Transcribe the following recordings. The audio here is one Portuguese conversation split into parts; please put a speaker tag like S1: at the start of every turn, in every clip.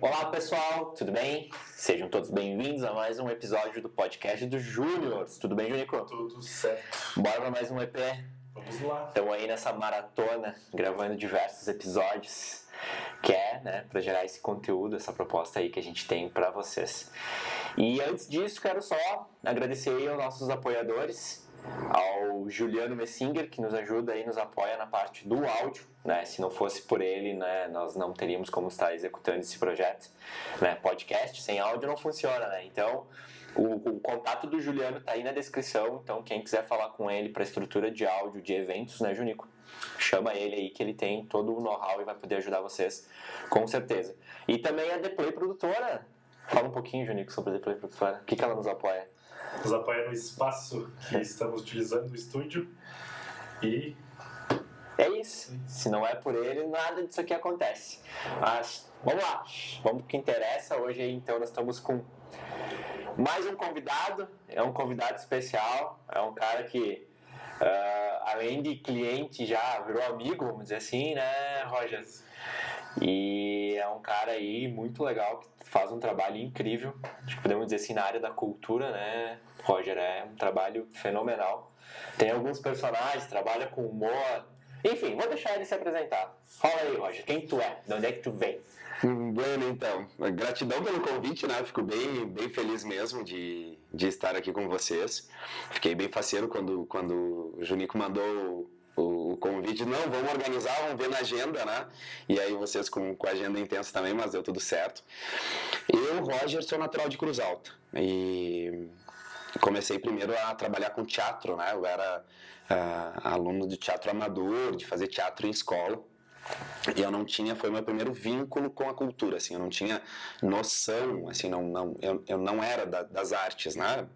S1: Olá pessoal, tudo bem? Sejam todos bem-vindos a mais um episódio do podcast do Júnior. Tudo bem, Junico?
S2: Tudo certo.
S1: Bora para mais um EP?
S2: Vamos lá.
S1: Estamos aí nessa maratona, gravando diversos episódios, que é, né, para gerar esse conteúdo, essa proposta aí que a gente tem para vocês. E antes disso, quero só agradecer aí aos nossos apoiadores, ao Juliano Messinger, que nos ajuda e nos apoia na parte do áudio, né? Se não fosse por ele, né, nós não teríamos como estar executando esse projeto, né? Podcast sem áudio não funciona, né? Então, o contato do Juliano está aí na descrição, então quem quiser falar com ele para estrutura de áudio de eventos, né, Junico? Chama ele aí que ele tem todo o know-how e vai poder ajudar vocês, com certeza. E também a The Play Produtora. Fala um pouquinho, Junico, sobre a The Play Produtora. O que ela nos apoia?
S2: Nos apoia no espaço que estamos utilizando no estúdio e...
S1: É isso. Se não é por ele, nada disso aqui acontece. Mas, vamos lá. Vamos pro que interessa. Hoje, então, nós estamos com mais um convidado. É um convidado especial. É um cara que, além de cliente, já virou amigo, vamos dizer assim, né, Roger? E é um cara aí muito legal, que faz um trabalho incrível. Acho que podemos dizer assim, na área da cultura, né, Roger? É um trabalho fenomenal. Tem alguns personagens, trabalha com humor. Enfim, vou deixar ele se apresentar. Fala aí, Roger, quem tu é? De onde é que tu vem?
S3: Bueno, então, gratidão pelo convite, né? Fico bem feliz mesmo de estar aqui com vocês. Fiquei bem faceiro quando o Junico mandou o convite. Não, vamos organizar, vamos ver na agenda, né? E aí vocês com a agenda intensa também, mas deu tudo certo. Eu, Roger, sou natural de Cruz Alta e comecei primeiro a trabalhar com teatro, né? Eu era aluno de teatro amador, de fazer teatro em escola. E eu não tinha, foi o meu primeiro vínculo com a cultura, assim, eu não tinha noção, assim, eu não era das artes, né,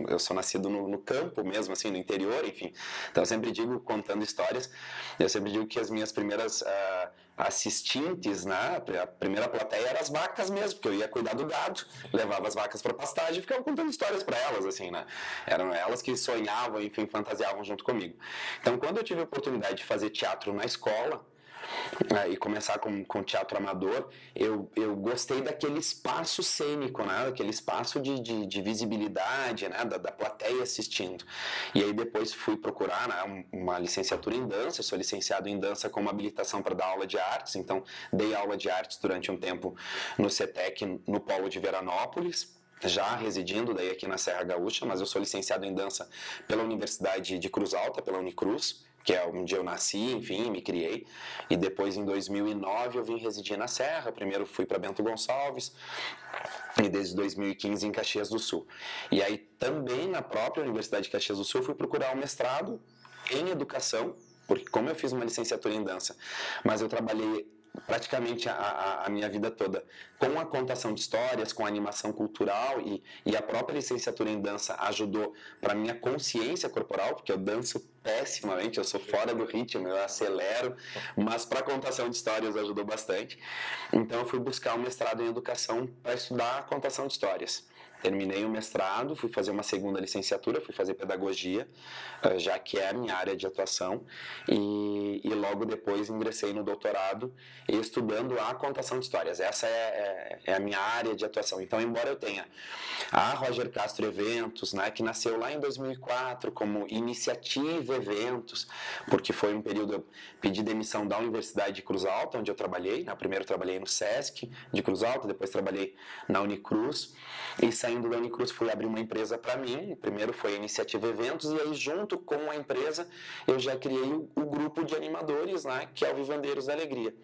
S3: eu sou nascido no campo mesmo, assim, no interior, enfim, então eu sempre digo, contando histórias, eu sempre digo que as minhas primeiras assistentes, né, a primeira plateia eram as vacas mesmo, porque eu ia cuidar do gado, levava as vacas para pastagem e ficava contando histórias para elas, assim, né, eram elas que sonhavam, enfim, fantasiavam junto comigo. Então, quando eu tive a oportunidade de fazer teatro na escola, e começar com teatro amador, eu gostei daquele espaço cênico, né? Daquele espaço de visibilidade, né? Da plateia assistindo. E aí depois fui procurar, né, uma licenciatura em dança. Eu sou licenciado em dança com uma habilitação para dar aula de artes, então dei aula de artes durante um tempo no CETEC, no polo de Veranópolis, já residindo daí aqui na Serra Gaúcha, mas eu sou licenciado em dança pela Universidade de Cruz Alta, pela Unicruz, que é onde eu nasci, enfim, me criei, e depois em 2009 eu vim residir na Serra. Primeiro fui para Bento Gonçalves e desde 2015 em Caxias do Sul. E aí também na própria Universidade de Caxias do Sul fui procurar um mestrado em educação, porque como eu fiz uma licenciatura em dança, mas eu trabalhei praticamente a minha vida toda com a contação de histórias, com a animação cultural, e a própria licenciatura em dança ajudou para minha consciência corporal, porque eu danço pessimamente, eu sou fora do ritmo, eu acelero, mas para a contação de histórias ajudou bastante. Então eu fui buscar um mestrado em educação para estudar a contação de histórias. Terminei o mestrado, fui fazer uma segunda licenciatura, fui fazer pedagogia, já que é a minha área de atuação, e logo depois ingressei no doutorado estudando a contação de histórias. Essa é a minha área de atuação. Então, embora eu tenha a Roger Castro Eventos, né, que nasceu lá em 2004 como Iniciativa Eventos, porque foi um período, eu pedi demissão da Universidade de Cruz Alta, onde eu trabalhei, né, primeiro trabalhei no SESC de Cruz Alta, depois trabalhei na Unicruz, e saindo da Unicruz fui abrir uma empresa para mim. Primeiro foi a Iniciativa Eventos, e aí junto com a empresa eu já criei o grupo de animadores, né, que é o Vivandeiros da Alegria.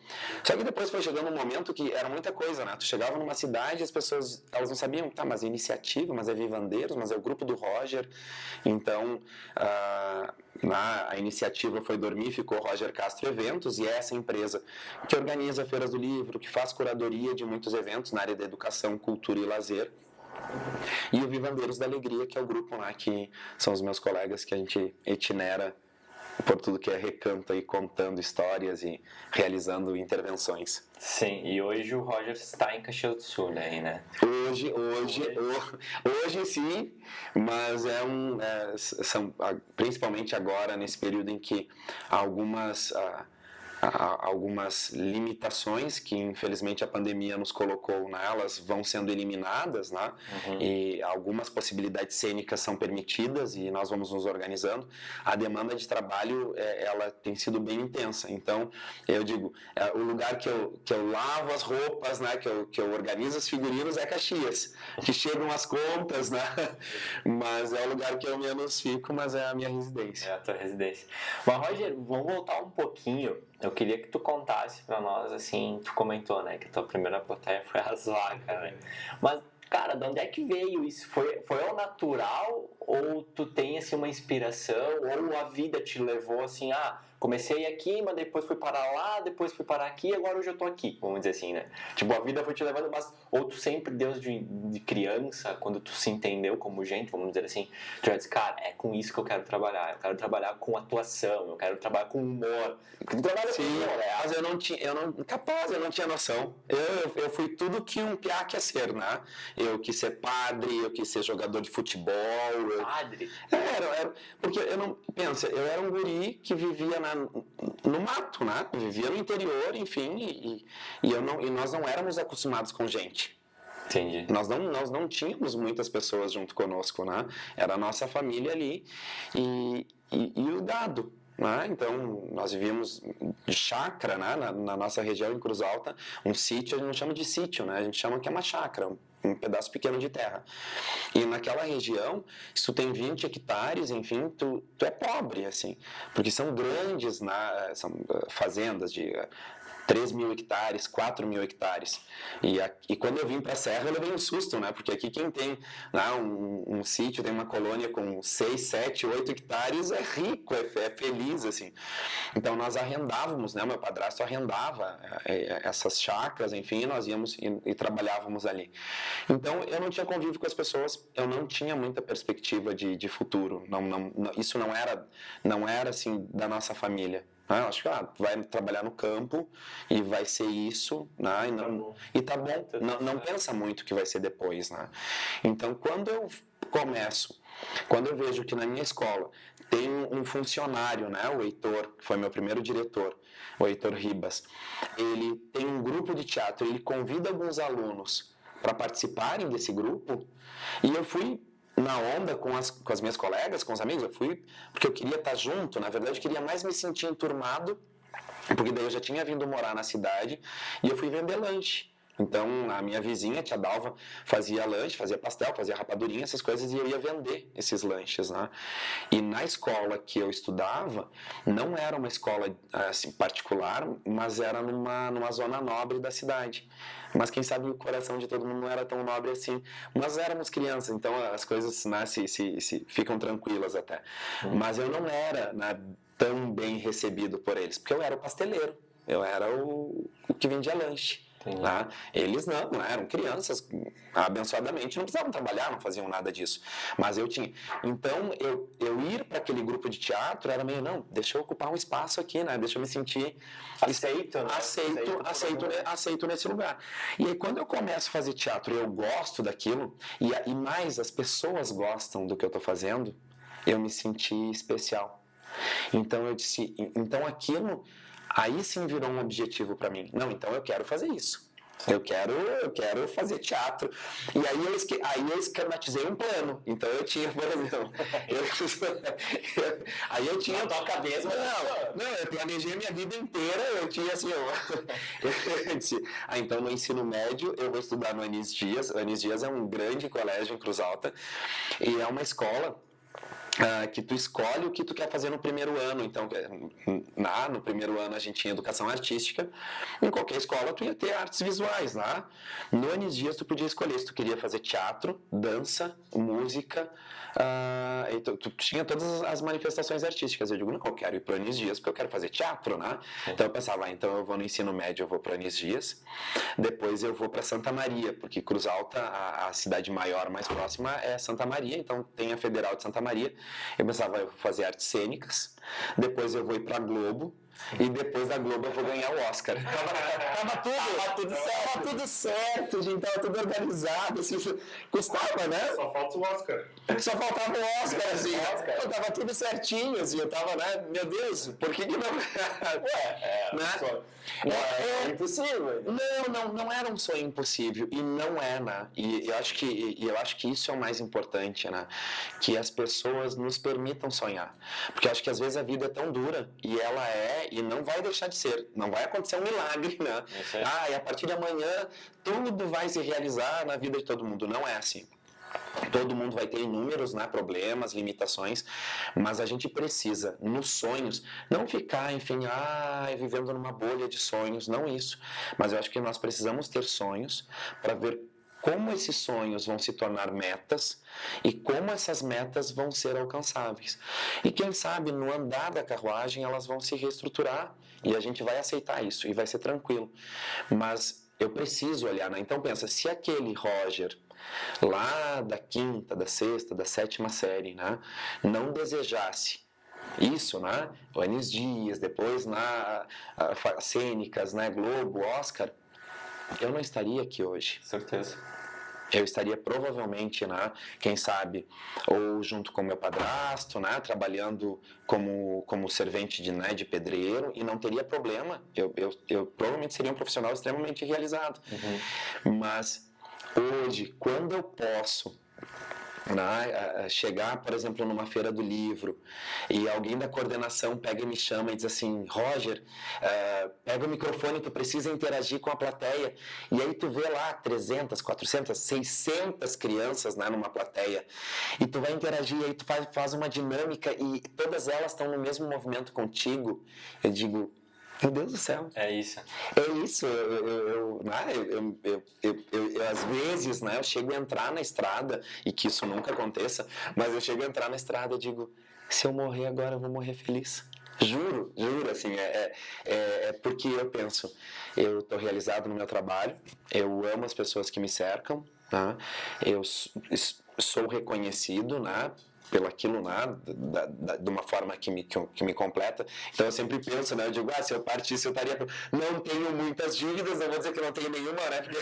S3: Só que depois foi chegando um momento que era muita coisa, né? Tu chegava numa cidade e as pessoas, elas não sabiam, tá, mas é Iniciativa, mas é Vivandeiros, mas é o grupo do Roger. Então, a iniciativa foi dormir, ficou Roger Castro Eventos, e é essa empresa que organiza feiras do livro, que faz curadoria de muitos eventos na área da educação, cultura e lazer. E o Vivandeiros da Alegria, que é o grupo lá, que são os meus colegas, que a gente itinera por tudo que é recanto aí, contando histórias e realizando intervenções.
S1: Sim, e hoje o Roger está em Caxias do Sul, né?
S3: Hoje sim, mas são principalmente agora, nesse período em que algumas algumas limitações que infelizmente a pandemia nos colocou, né? Elas vão sendo eliminadas, né? E algumas possibilidades cênicas são permitidas e nós vamos nos organizando. A demanda de trabalho ela tem sido bem intensa, então eu digo, o lugar que eu lavo as roupas, né? que eu organizo os figurinos é Caxias, que chegam as contas, né? Mas é o lugar que eu menos fico, mas é a minha residência.
S1: É a tua residência. Mas, Roger, vamos voltar um pouquinho. Eu queria que tu contasse pra nós, assim, tu comentou, né, que a tua primeira plateia foi as vacas, né? Mas, cara, de onde é que veio isso? Foi ao natural ou tu tem, assim, uma inspiração ou a vida te levou, assim, comecei aqui, mas depois fui parar lá, depois fui parar aqui, agora hoje eu tô aqui, vamos dizer assim, né? Tipo, a vida foi te levando, mas ou tu sempre, desde de criança, quando tu se entendeu como gente, vamos dizer assim, tu já disse, cara, é com isso que eu quero trabalhar com atuação, eu quero trabalhar com humor. Porque tu trabalha com humor, né?
S3: Mas eu não tinha noção. Eu fui tudo que um piá quer ser, né? Eu quis ser padre, eu quis ser jogador de futebol.
S1: Padre?
S3: Porque eu era um guri que vivia no mato, né? Vivia no interior, enfim, e nós não éramos acostumados com gente.
S1: Entendi.
S3: Nós não tínhamos muitas pessoas junto conosco, né? Era a nossa família ali e o gado. Né? Então, nós vivíamos de chácara, né? na nossa região em Cruz Alta, um sítio, a gente não chama de sítio, né? A gente chama que é uma chácara, um pedaço pequeno de terra. E naquela região, se tu tem 20 hectares, enfim, tu é pobre, assim, porque são grandes, né? São fazendas de 3.000 hectares, 4.000 hectares. E quando eu vim para a Serra, eu levei um susto, né? Porque aqui quem tem um sítio, tem uma colônia com 6, 7, 8 hectares, é rico, é feliz, assim. Então, nós arrendávamos, né? Meu padrasto arrendava essas chácaras, enfim, nós íamos e trabalhávamos ali. Então, eu não tinha convívio com as pessoas, eu não tinha muita perspectiva de futuro. Isso não era, assim, da nossa família. Eu acho que vai trabalhar no campo e vai ser isso, né? E tá bom, não pensa muito o que vai ser depois, né? Então, quando eu vejo que na minha escola tem um funcionário, né? O Heitor, que foi meu primeiro diretor, o Heitor Ribas, ele tem um grupo de teatro, ele convida alguns alunos para participarem desse grupo, e eu fui na onda com as minhas colegas, com os amigos, eu fui porque eu queria estar junto, na verdade eu queria mais me sentir enturmado, porque daí eu já tinha vindo morar na cidade e eu fui vender lanche. Então, a minha vizinha, tia Dalva, fazia lanche, fazia pastel, fazia rapadurinha, essas coisas, e eu ia vender esses lanches, né? E na escola que eu estudava, não era uma escola assim, particular, mas era numa zona nobre da cidade. Mas quem sabe o coração de todo mundo não era tão nobre assim. Mas éramos crianças, então as coisas, né, se ficam tranquilas até. Mas eu não era, né, tão bem recebido por eles, porque eu era o pasteleiro, eu era o que vendia lanche. Tá? Eles não eram crianças, abençoadamente, não precisavam trabalhar, não faziam nada disso. Mas eu tinha. Então, eu ir para aquele grupo de teatro era meio, não, deixa eu ocupar um espaço aqui, né? Deixa eu me sentir aceito nesse lugar. E aí, quando eu começo a fazer teatro, eu gosto daquilo, e mais as pessoas gostam do que eu estou fazendo, eu me senti especial. Então, eu disse, então aquilo. Aí sim virou um objetivo para mim. Não, então eu quero fazer isso. Eu quero fazer teatro. E aí eu esquematizei um plano. Então eu tinha, por exemplo, aí eu tinha...
S1: Na tua cabeça...
S3: Não, eu planejei minha vida inteira, eu tinha assim... Eu disse, então no ensino médio eu vou estudar no Anis Dias. O Anis Dias é um grande colégio em Cruz Alta. E é uma escola... que tu escolhe o que tu quer fazer no primeiro ano. Então, no primeiro ano a gente tinha educação artística, em qualquer escola tu ia ter artes visuais lá. No Anis Dias tu podia escolher se tu queria fazer teatro, dança, música, e tu tinha todas as manifestações artísticas. Eu digo, não, eu quero ir para o Anis Dias porque eu quero fazer teatro, né? Então eu pensava, então eu vou no ensino médio, eu vou para o Anis Dias, depois eu vou para Santa Maria, porque Cruz Alta, a cidade maior, mais próxima é Santa Maria, então tem a Federal de Santa Maria. Eu pensava, eu vou fazer artes cênicas, depois eu vou ir para Globo, e depois da Globo eu vou ganhar o Oscar. Tava tudo certo, gente, tava tudo organizado, assim, custava, né?
S2: Só falta o Oscar.
S3: Só faltava o Oscar, assim, eu tava tudo certinho, assim, eu tava, né, meu Deus, por que não... né?
S1: É impossível.
S3: Não era um sonho impossível, e não é, né? E eu acho que isso é o mais importante, né? Que as pessoas nos permitam sonhar. Porque eu acho que às vezes a vida é tão dura, e ela é, e não vai deixar de ser. Não vai acontecer um milagre, né? E a partir de amanhã tudo vai se realizar na vida de todo mundo. Não é assim. Todo mundo vai ter inúmeros, né, problemas, limitações, mas a gente precisa, nos sonhos, não ficar, enfim, vivendo numa bolha de sonhos, não isso. Mas eu acho que nós precisamos ter sonhos para ver como esses sonhos vão se tornar metas e como essas metas vão ser alcançáveis. E quem sabe, no andar da carruagem, elas vão se reestruturar e a gente vai aceitar isso e vai ser tranquilo. Mas eu preciso olhar, né? Então pensa, se aquele Roger lá da 5ª, da 6ª, da 7ª série, né, não desejasse isso, né, o Anis Dias, depois na Cênicas, né, Globo, Oscar, eu não estaria aqui hoje.
S1: Certeza.
S3: Eu estaria provavelmente, né, quem sabe, ou junto com meu padrasto, né, trabalhando como servente de pedreiro, e não teria problema. Eu provavelmente seria um profissional extremamente realizado. Mas hoje, quando eu posso, né, chegar, por exemplo, numa feira do livro e alguém da coordenação pega e me chama e diz assim, Roger, pega o microfone, tu precisa interagir com a plateia, e aí tu vê lá 300, 400, 600 crianças, né, numa plateia, e tu vai interagir, e aí tu faz uma dinâmica e todas elas estão no mesmo movimento contigo, eu digo, meu Deus do céu.
S1: É isso.
S3: É isso. Eu às vezes, né, eu chego a entrar na estrada, e que isso nunca aconteça, mas eu chego a entrar na estrada e digo, se eu morrer agora, eu vou morrer feliz. Juro, assim, porque eu penso, eu estou realizado no meu trabalho, eu amo as pessoas que me cercam, né, eu sou reconhecido, né, pelo aquilo, né, de uma forma que me completa. Então eu sempre penso, né, eu digo, se eu partisse eu estaria... Não tenho muitas dívidas, não vou dizer que não tenho nenhuma, né, porque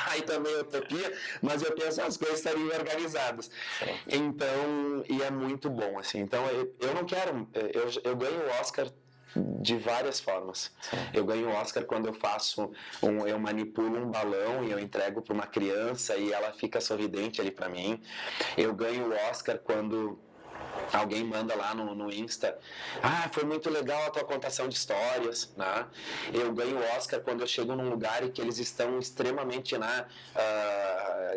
S3: aí também é utopia, mas eu penso, as coisas estariam organizadas. Então, e é muito bom, assim. Então eu não quero... Eu ganho o Oscar de várias formas. Eu ganho o Oscar quando eu manipulo um balão e eu entrego para uma criança e ela fica sorridente ali para mim. Eu ganho o Oscar quando alguém manda lá no Insta, foi muito legal a tua contação de histórias, né? Eu ganho o Oscar quando eu chego num lugar e que eles estão extremamente, né,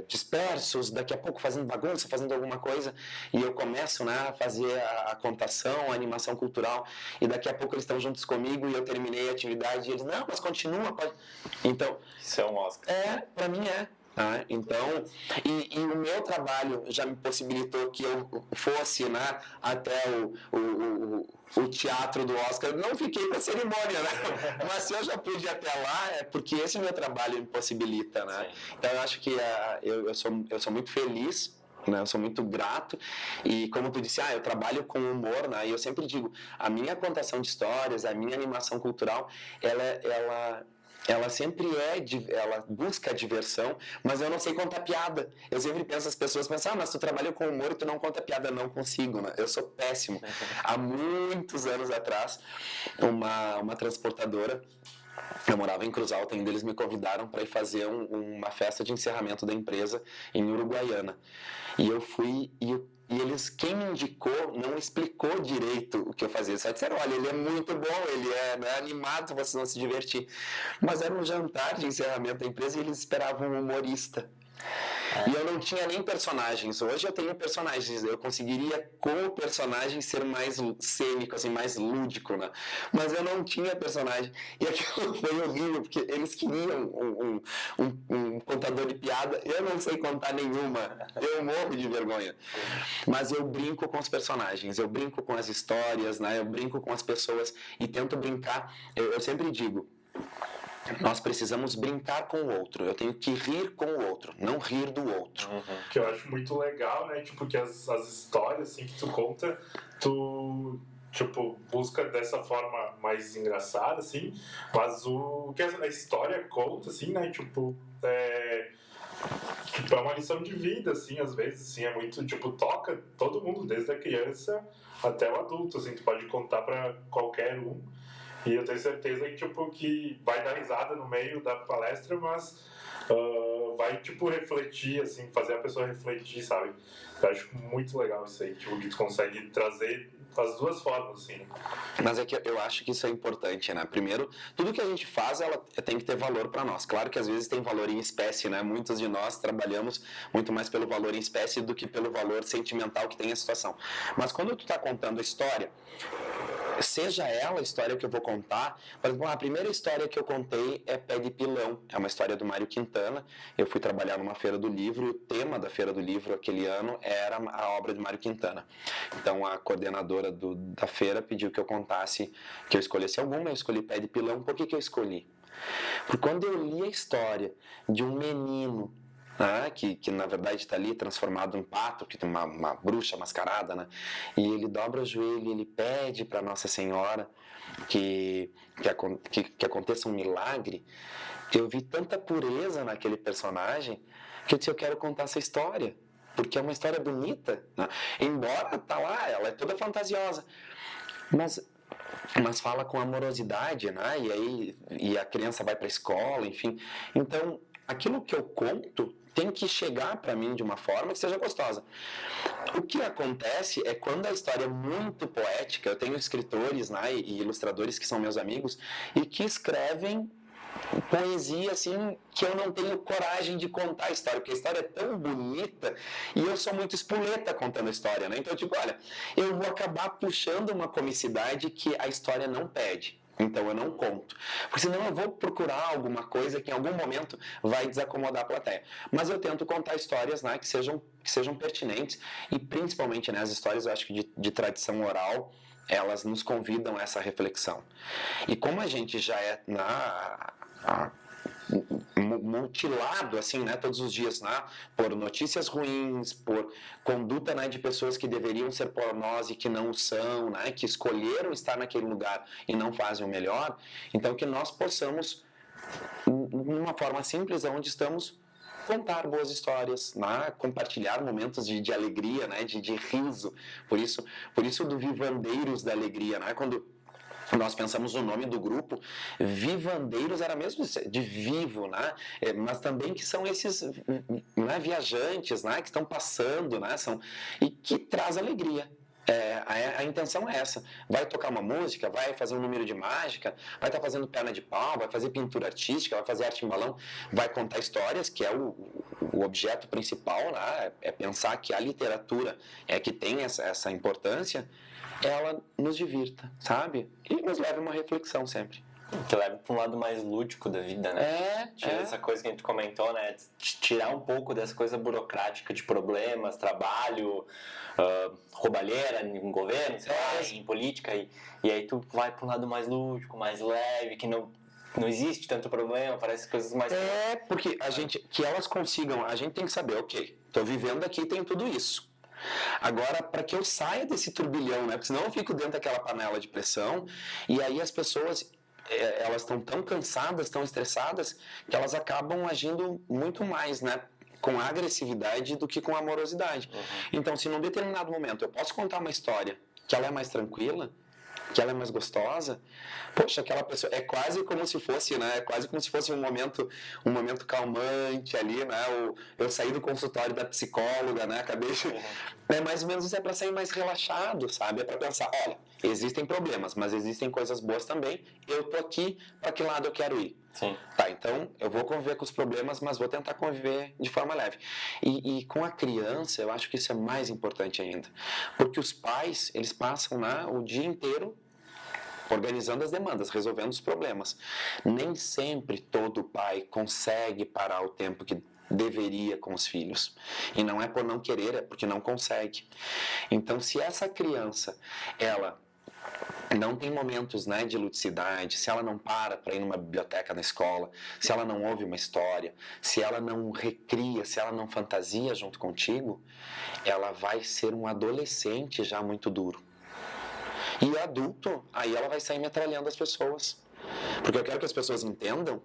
S3: dispersos, daqui a pouco fazendo bagunça, fazendo alguma coisa, e eu começo, né, a fazer a contação, a animação cultural, e daqui a pouco eles estão juntos comigo e eu terminei a atividade e eles, não, mas continua, pode... Então...
S1: Isso é um Oscar.
S3: Pra mim é. Então, e o meu trabalho já me possibilitou que eu fosse, né, até o teatro do Oscar. Não fiquei para cerimônia, né? Mas se eu já pude ir até lá, é porque esse meu trabalho me possibilita, né? Então eu acho que eu sou muito feliz, né? Eu sou muito grato, e como tu disse, eu trabalho com humor, né? E eu sempre digo, a minha contação de histórias, a minha animação cultural, ela sempre ela busca a diversão, mas eu não sei contar piada. Eu sempre penso, as pessoas pensam, mas tu trabalha com humor e tu não conta piada. Não consigo, né? Eu sou péssimo. Há muitos anos atrás, uma transportadora, eu morava em Cruz Alta, ainda eles me convidaram para ir fazer uma festa de encerramento da empresa em Uruguaiana. E eu fui, e eles, quem me indicou, não explicou direito o que eu fazia. Só disseram, olha, ele é muito bom, ele é animado, vocês vão se divertir. Mas era um jantar de encerramento da empresa e eles esperavam um humorista. E eu não tinha nem personagens. Hoje eu tenho personagens. Eu conseguiria, com o personagem, ser mais cênico, assim, mais lúdico, né? Mas eu não tinha personagem. E aquilo foi horrível, porque eles queriam um contador de piada. Eu não sei contar nenhuma. Eu morro de vergonha. Mas eu brinco com os personagens. Eu brinco com as histórias, né? Eu brinco com as pessoas e tento brincar. Eu sempre digo, nós precisamos brincar com o outro. Eu tenho que rir com o outro, não rir do outro.
S2: Que eu acho muito legal, né? Tipo, que as histórias assim, que tu conta, tu tipo, busca dessa forma mais engraçada, assim, mas o que a história conta, assim, né, tipo, é uma lição de vida, assim, às vezes, assim, é muito, tipo, toca todo mundo, desde a criança até o adulto, assim, tu pode contar pra qualquer um, e eu tenho certeza que, tipo, que vai dar risada no meio da palestra, mas vai, tipo, refletir, assim, fazer a pessoa refletir, sabe? Eu acho muito legal isso aí, tipo, que tu consegue trazer as duas formas, assim.
S3: Mas é que eu acho que isso é importante, né? Primeiro, tudo que a gente faz, ela tem que ter valor para nós. Claro que às vezes tem valor em espécie, né? Muitos de nós trabalhamos muito mais pelo valor em espécie do que pelo valor sentimental que tem a situação. Mas quando tu tá contando a história, seja ela a história que eu vou contar, por exemplo, a primeira história que eu contei é Pé de Pilão, é uma história do Mário Quintana. Eu fui trabalhar numa feira do livro e o tema da feira do livro aquele ano era a obra de Mário Quintana. Então a coordenadora da feira pediu que eu contasse, que eu escolhesse alguma, eu escolhi Pé de Pilão. Por que eu escolhi? Porque quando eu li a história de um menino, né, que na verdade está ali transformado em pato, que tem uma bruxa mascarada, né, e ele dobra o joelho e ele pede para Nossa Senhora que aconteça um milagre. Eu vi tanta pureza naquele personagem que eu disse, eu quero contar essa história, porque é uma história bonita, né? Embora tá lá, ela é toda fantasiosa, mas fala com amorosidade, né? E a criança vai para a escola, enfim. Então, aquilo que eu conto tem que chegar para mim de uma forma que seja gostosa. O que acontece é quando a história é muito poética, eu tenho escritores, né, e ilustradores que são meus amigos e que escrevem poesia assim que eu não tenho coragem de contar a história, porque a história é tão bonita e eu sou muito espoleta contando a história, né? Então eu digo, olha, eu vou acabar puxando uma comicidade que a história não pede. Então eu não conto, porque senão eu vou procurar alguma coisa que em algum momento vai desacomodar a plateia. Mas eu tento contar histórias, né, que sejam pertinentes e principalmente, né, as histórias, eu acho que de tradição oral, elas nos convidam a essa reflexão. E como a gente já é mutilado assim, né, todos os dias, né, por notícias ruins, por conduta, né, de pessoas que deveriam ser por nós e que não são, né, que escolheram estar naquele lugar e não fazem o melhor, então que nós possamos, numa forma simples, onde estamos, contar boas histórias, né? Compartilhar momentos de alegria, né? de riso. Por isso do Vivandeiros da Alegria, né? Quando nós pensamos no nome do grupo, Vivandeiros era mesmo de vivo, né? Mas também que são esses, né, viajantes, né, que estão passando, né, e que traz alegria. A intenção é essa. Vai tocar uma música, vai fazer um número de mágica, vai estar fazendo perna de pau, vai fazer pintura artística, vai fazer arte em balão, vai contar histórias, que é o objeto principal, né? É pensar que a literatura é que tem essa importância, ela nos divirta, sabe? E nos leva a uma reflexão sempre.
S1: Que leva para um lado mais lúdico da vida, né? Tira essa coisa que a gente comentou, né? Tirar um pouco dessa coisa burocrática de problemas, trabalho, roubalheira em governo, sei lá, em política. E aí tu vai para um lado mais lúdico, mais leve, que não existe tanto problema, parece coisas mais...
S3: Porque que elas consigam, a gente tem que saber, ok, tô vivendo aqui, tem tudo isso. Agora, para que eu saia desse turbilhão, né? Porque senão eu fico dentro daquela panela de pressão e aí as pessoas, elas estão tão cansadas, tão estressadas, que elas acabam agindo muito mais, né? Com agressividade do que com amorosidade. Uhum. Então, se num determinado momento eu posso contar uma história que ela é mais tranquila, que ela é mais gostosa, poxa, aquela pessoa, é quase como se fosse, né, é quase como se fosse um momento calmante ali, né, eu saí do consultório da psicóloga, né, acabei de, mais ou menos isso é para sair mais relaxado, sabe, é para pensar, olha, existem problemas, mas existem coisas boas também, eu tô aqui, para que lado eu quero ir?
S1: Sim.
S3: Tá, então eu vou conviver com os problemas, mas vou tentar conviver de forma leve. E com a criança, eu acho que isso é mais importante ainda. Porque os pais, eles passam o dia inteiro organizando as demandas, resolvendo os problemas. Nem sempre todo pai consegue parar o tempo que deveria com os filhos. E não é por não querer, é porque não consegue. Então, se essa criança, ela não tem momentos, né, de ludicidade, se ela não para ir numa biblioteca na escola, se ela não ouve uma história, se ela não recria, se ela não fantasia junto contigo, ela vai ser um adolescente já muito duro. E adulto, aí ela vai sair metralhando as pessoas. Porque eu quero que as pessoas entendam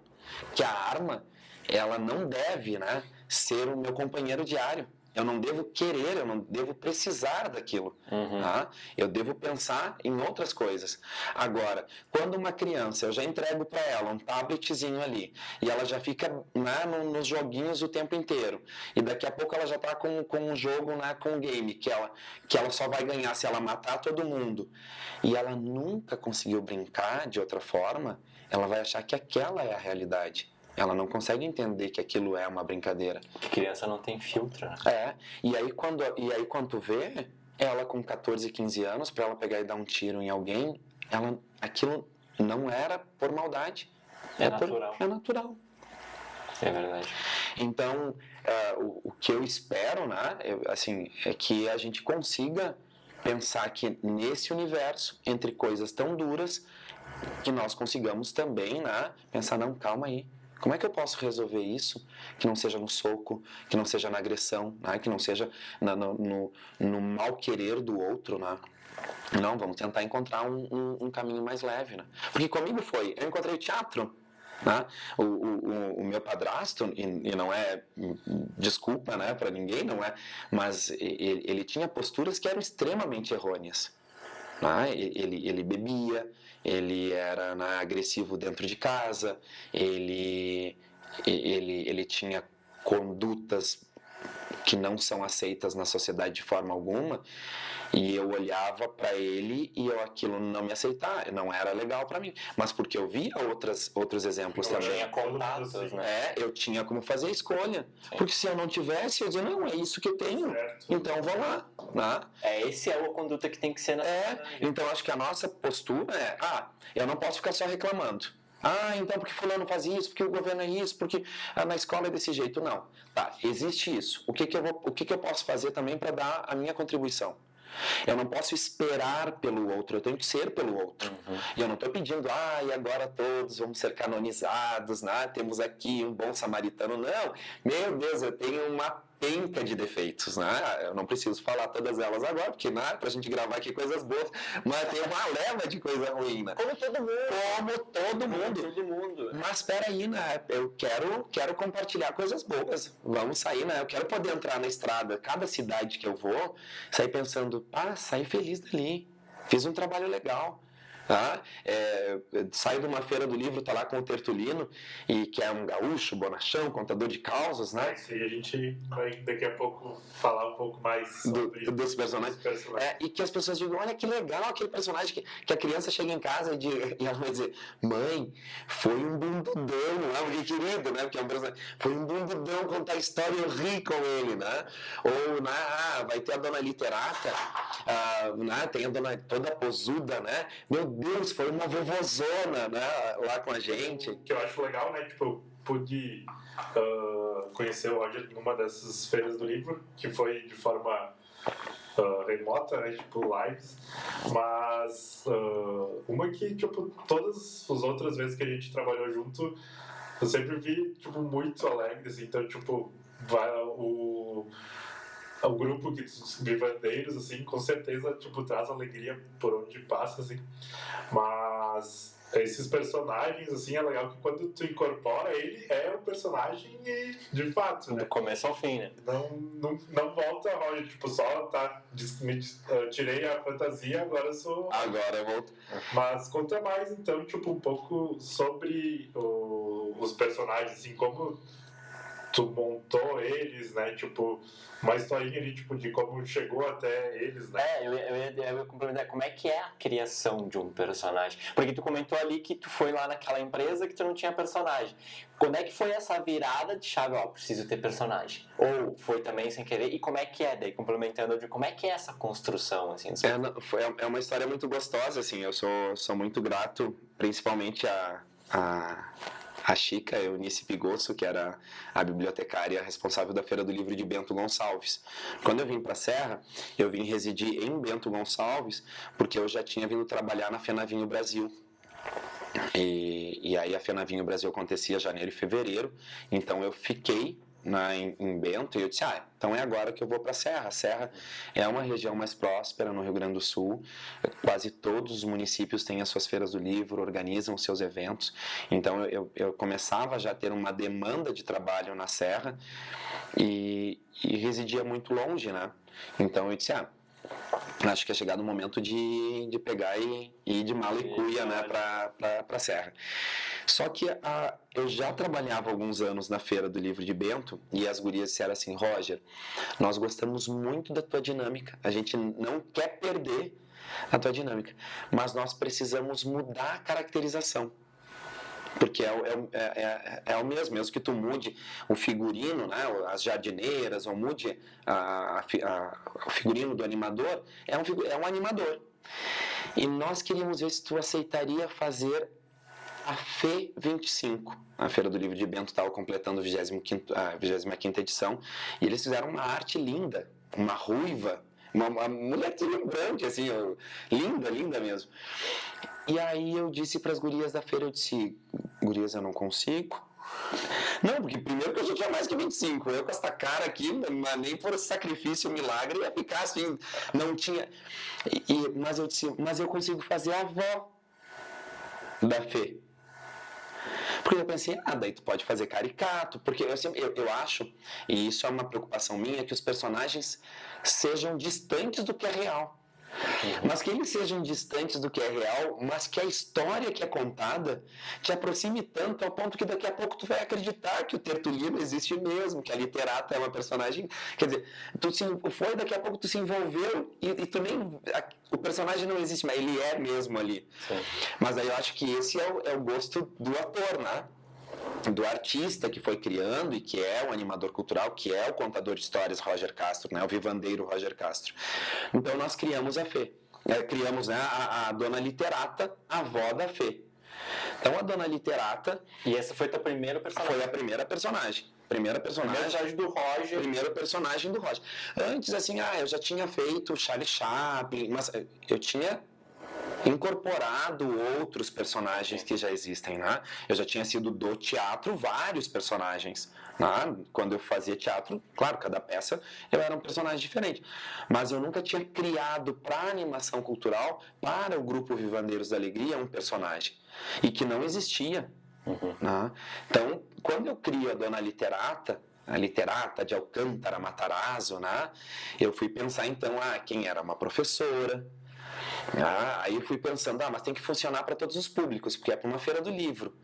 S3: que a arma, ela não deve, né, ser o meu companheiro diário. Eu não devo querer, eu não devo precisar daquilo. Tá? Eu devo pensar em outras coisas. Agora, quando uma criança, eu já entrego para ela um tabletzinho ali, e ela já fica, né, nos joguinhos o tempo inteiro, e daqui a pouco ela já está com um jogo, né, com um game, que ela só vai ganhar se ela matar todo mundo, e ela nunca conseguiu brincar de outra forma, ela vai achar que aquela é a realidade. Ela não consegue entender que aquilo é uma brincadeira.
S1: Porque criança não tem filtro, né?
S3: E aí quando tu vê ela com 14, 15 anos, para ela pegar e dar um tiro em alguém, aquilo não era por maldade.
S1: É natural.
S3: É natural.
S1: É verdade.
S3: Então, o que eu espero, né, é que a gente consiga pensar que nesse universo, entre coisas tão duras, que nós consigamos também, né, pensar, não, calma aí. Como é que eu posso resolver isso que não seja no soco, que não seja na agressão, né? Que não seja no mal querer do outro, né? Não, vamos tentar encontrar um caminho mais leve, né? Porque comigo eu encontrei teatro, né? O meu padrasto, e não é desculpa, né, para ninguém, não é, mas ele tinha posturas que eram extremamente errôneas. Né? Ele bebia, ele era, né, agressivo dentro de casa, ele tinha condutas que não são aceitas na sociedade de forma alguma, e eu olhava para ele e aquilo não me aceitava, não era legal para mim, mas porque eu via outros exemplos
S1: não
S3: também.
S1: Tinha contatos, né?
S3: Eu tinha como fazer a escolha. Sim. Porque se eu não tivesse, eu dizia, não, é isso que eu tenho, certo. Então vou lá. Né?
S1: Esse é a conduta que tem que ser na
S3: Então acho que a nossa postura é, eu não posso ficar só reclamando. Então porque fulano faz isso, porque o governo é isso, porque na escola é desse jeito. Não. Tá, existe isso. O que eu posso fazer também para dar a minha contribuição? Eu não posso esperar pelo outro, eu tenho que ser pelo outro. E eu não estou pedindo, e agora todos vamos ser canonizados, né? Temos aqui um bom samaritano. Não, meu Deus, eu tenho uma penca de defeitos, né? Eu não preciso falar todas elas agora, porque pra gente gravar aqui coisas boas, mas tem uma leva de coisa ruim, né?
S1: Como todo mundo.
S3: Mas espera aí, né? Eu quero compartilhar coisas boas. Vamos sair, né? Eu quero poder entrar na estrada, cada cidade que eu vou, sair pensando, saí feliz dali, fiz um trabalho legal. Sai de uma feira do livro, tá lá com o Tertulino, e que é um gaúcho, bonachão, contador de causas, né?
S2: E a gente vai daqui a pouco falar um pouco mais sobre
S3: dos personagens. E que as pessoas digam, olha que legal aquele personagem que a criança chega em casa e ela vai dizer, mãe, foi um bundudão, porque querido, né? Porque é um personagem, foi um bundudão contar a história e eu ri com ele, né? Ou, vai ter a dona literata, tem a dona toda posuda, né? Meu Deus, foi uma vovozona, né, lá com a gente.
S2: O que eu acho legal, né, tipo, eu pude conhecer o Roger numa dessas feiras do livro, que foi de forma remota, né, tipo, lives, mas uma que, tipo, todas as outras vezes que a gente trabalhou junto, eu sempre vi, tipo, muito alegre, assim, então, tipo, o grupo dos vivandeiros, assim, com certeza, tipo, traz alegria por onde passa, assim. Mas esses personagens, assim, é legal que quando tu incorpora ele, é um personagem de fato, né?
S1: Do começo ao fim, né?
S2: Não volta, Roger, tipo, só tirei a fantasia, agora eu sou...
S3: Agora eu volto.
S2: Mas conta mais, então, tipo, um pouco sobre os personagens, assim, como tu montou eles, né, tipo, uma historinha ali, tipo, de como chegou até eles, né?
S1: Eu ia complementar, como é que é a criação de um personagem? Porque tu comentou ali que tu foi lá naquela empresa que tu não tinha personagem. Quando é que foi essa virada de chave, preciso ter personagem? Ou foi também sem querer? E como é que é, daí, complementando, de como é que é essa construção, assim?
S3: É uma história muito gostosa, assim, eu sou muito grato, principalmente a Chica Eunice Pigosso, que era a bibliotecária responsável da Feira do Livro de Bento Gonçalves. Quando eu vim para a Serra, eu vim residir em Bento Gonçalves, porque eu já tinha vindo trabalhar na Fenavinho Brasil. E aí a Fenavinho Brasil acontecia em janeiro e fevereiro, então eu fiquei em Bento, e eu disse, então é agora que eu vou para a Serra. A Serra é uma região mais próspera no Rio Grande do Sul, quase todos os municípios têm as suas feiras do livro, organizam os seus eventos, então eu começava já a ter uma demanda de trabalho na Serra e residia muito longe, né? Então eu disse, acho que é chegado o momento de pegar e ir de mala e cuia, né, para a Serra. Só que eu já trabalhava alguns anos na Feira do Livro de Bento e as gurias disseram assim, Roger, nós gostamos muito da tua dinâmica, a gente não quer perder a tua dinâmica, mas nós precisamos mudar a caracterização. Porque é o mesmo que tu mude o figurino, né, as jardineiras, ou mude o figurino do animador, é um animador. E nós queríamos ver se tu aceitaria fazer a FE 25. A Feira do Livro de Bento estava completando a 25ª edição, e eles fizeram uma arte linda, uma ruiva, uma mulher deslumbrante, assim, linda mesmo. E aí eu disse para as gurias da feira, eu disse, gurias, eu não consigo. Não, porque primeiro que eu já tinha mais que 25, eu com essa cara aqui, nem por sacrifício, milagre, ia ficar assim, não tinha... mas eu disse, mas eu consigo fazer a avó da Fê. Porque eu pensei, daí tu pode fazer caricato, porque eu acho, e isso é uma preocupação minha, que os personagens sejam distantes do que é real. Mas que eles sejam distantes do que é real, mas que a história que é contada te aproxime tanto ao ponto que daqui a pouco tu vai acreditar que o Tertuliano existe mesmo, que a Literata é uma personagem, quer dizer, daqui a pouco tu se envolveu e também o personagem não existe, mas ele é mesmo ali. Sim. Mas aí eu acho que esse é o gosto do ator, né? Do artista que foi criando e que é o animador cultural, que é o contador de histórias Roger Castro, né, o vivandeiro Roger Castro. Então nós criamos a Fê, criamos, né, a Dona Literata, a avó da Fê. Então a Dona Literata...
S1: E essa foi a tua primeira personagem?
S3: Foi a primeira personagem. Primeiro personagem do Roger. Primeiro personagem do Roger. Antes, assim, eu já tinha feito Charlie Chaplin, mas eu tinha incorporado outros personagens que já existem, né? Eu já tinha sido do teatro vários personagens, né? Quando eu fazia teatro, claro, cada peça eu era um personagem diferente, mas eu nunca tinha criado para a animação cultural, para o grupo Vivandeiros da Alegria, um personagem, e que não existia. Né? Então, quando eu crio a Dona Literata, a Literata de Alcântara Matarazzo, né? Eu fui pensar então, quem era uma professora. Aí eu fui pensando, mas tem que funcionar para todos os públicos, porque é para uma feira do livro.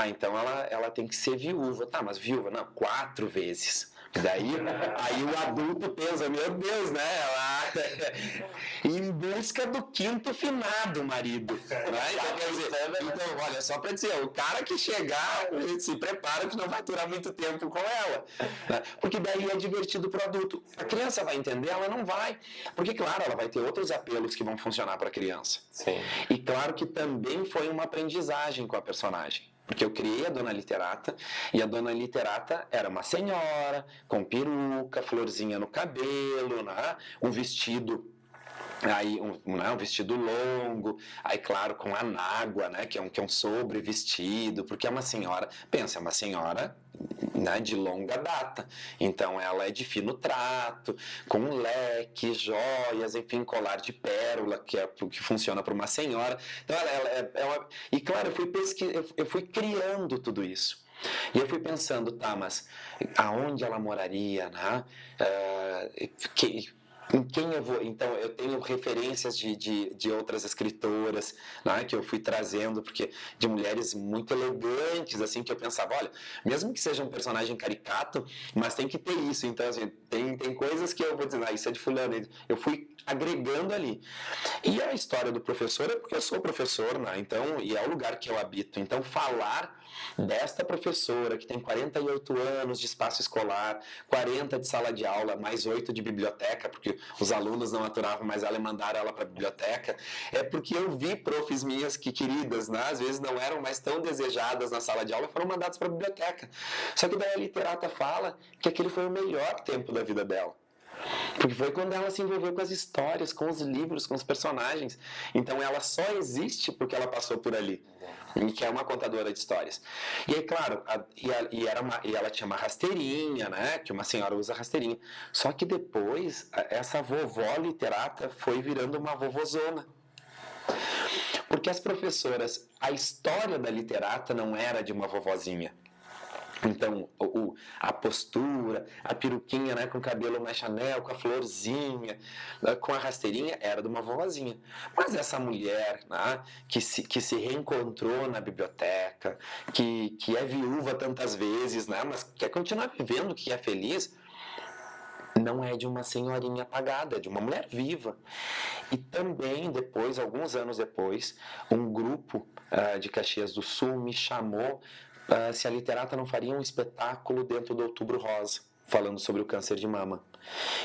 S3: Então ela tem que ser viúva. Mas viúva, não, 4 vezes. Aí o adulto pensa, meu Deus, né? Em busca do 5º finado marido. Né? Então, olha, só para dizer, o cara que chegar, se prepara que não vai durar muito tempo com ela. Né? Porque daí é divertido para o adulto. A criança vai entender? Ela não vai. Porque, claro, ela vai ter outros apelos que vão funcionar para a criança.
S1: Sim.
S3: E claro que também foi uma aprendizagem com a personagem. Porque eu criei a Dona Literata, e a Dona Literata era uma senhora, com peruca, florzinha no cabelo, né? Um vestido, um vestido longo, aí claro, com anágua, né? que é um sobrevestido, porque é uma senhora, pensa, é uma senhora, né, de longa data, então ela é de fino trato, com leque, joias, enfim, colar de pérola, que funciona para uma senhora. Então e claro, eu fui criando tudo isso. E eu fui pensando, mas aonde ela moraria, né? Em quem eu vou? Então, eu tenho referências de outras escritoras, né, que eu fui trazendo, porque de mulheres muito elegantes, assim, que eu pensava, olha, mesmo que seja um personagem caricato, mas tem que ter isso. Então, assim, tem coisas que eu vou dizer, isso é de fulano. Eu fui agregando ali. E a história do professor é porque eu sou professor, né? Então, e é o lugar que eu habito. Então, falar desta professora que tem 48 anos de espaço escolar, 40 de sala de aula, mais 8 de biblioteca, porque os alunos não aturavam mais ela e mandaram ela para a biblioteca, é porque eu vi profs minhas que queridas, né? Às vezes não eram mais tão desejadas na sala de aula, foram mandadas para a biblioteca. Só que daí a Literata fala que aquele foi o melhor tempo da vida dela. Porque foi quando ela se envolveu com as histórias, com os livros, com os personagens. Então ela só existe porque ela passou por ali. E que é uma contadora de histórias. E aí, claro, ela tinha uma rasteirinha, né? Que uma senhora usa rasteirinha. Só que depois, essa vovó literata foi virando uma vovozona. Porque as professoras, a história da literata não era de uma vovozinha. Então, a postura, a peruquinha, né, com o cabelo mais Chanel, com a florzinha, com a rasteirinha, era de uma vovozinha. Mas essa mulher, né, que se reencontrou na biblioteca, que é viúva tantas vezes, né, mas quer continuar vivendo, que é feliz, não é de uma senhorinha apagada, é de uma mulher viva. E também, depois, alguns anos depois, um grupo de Caxias do Sul me chamou se a literata não faria um espetáculo dentro do Outubro Rosa, falando sobre o câncer de mama.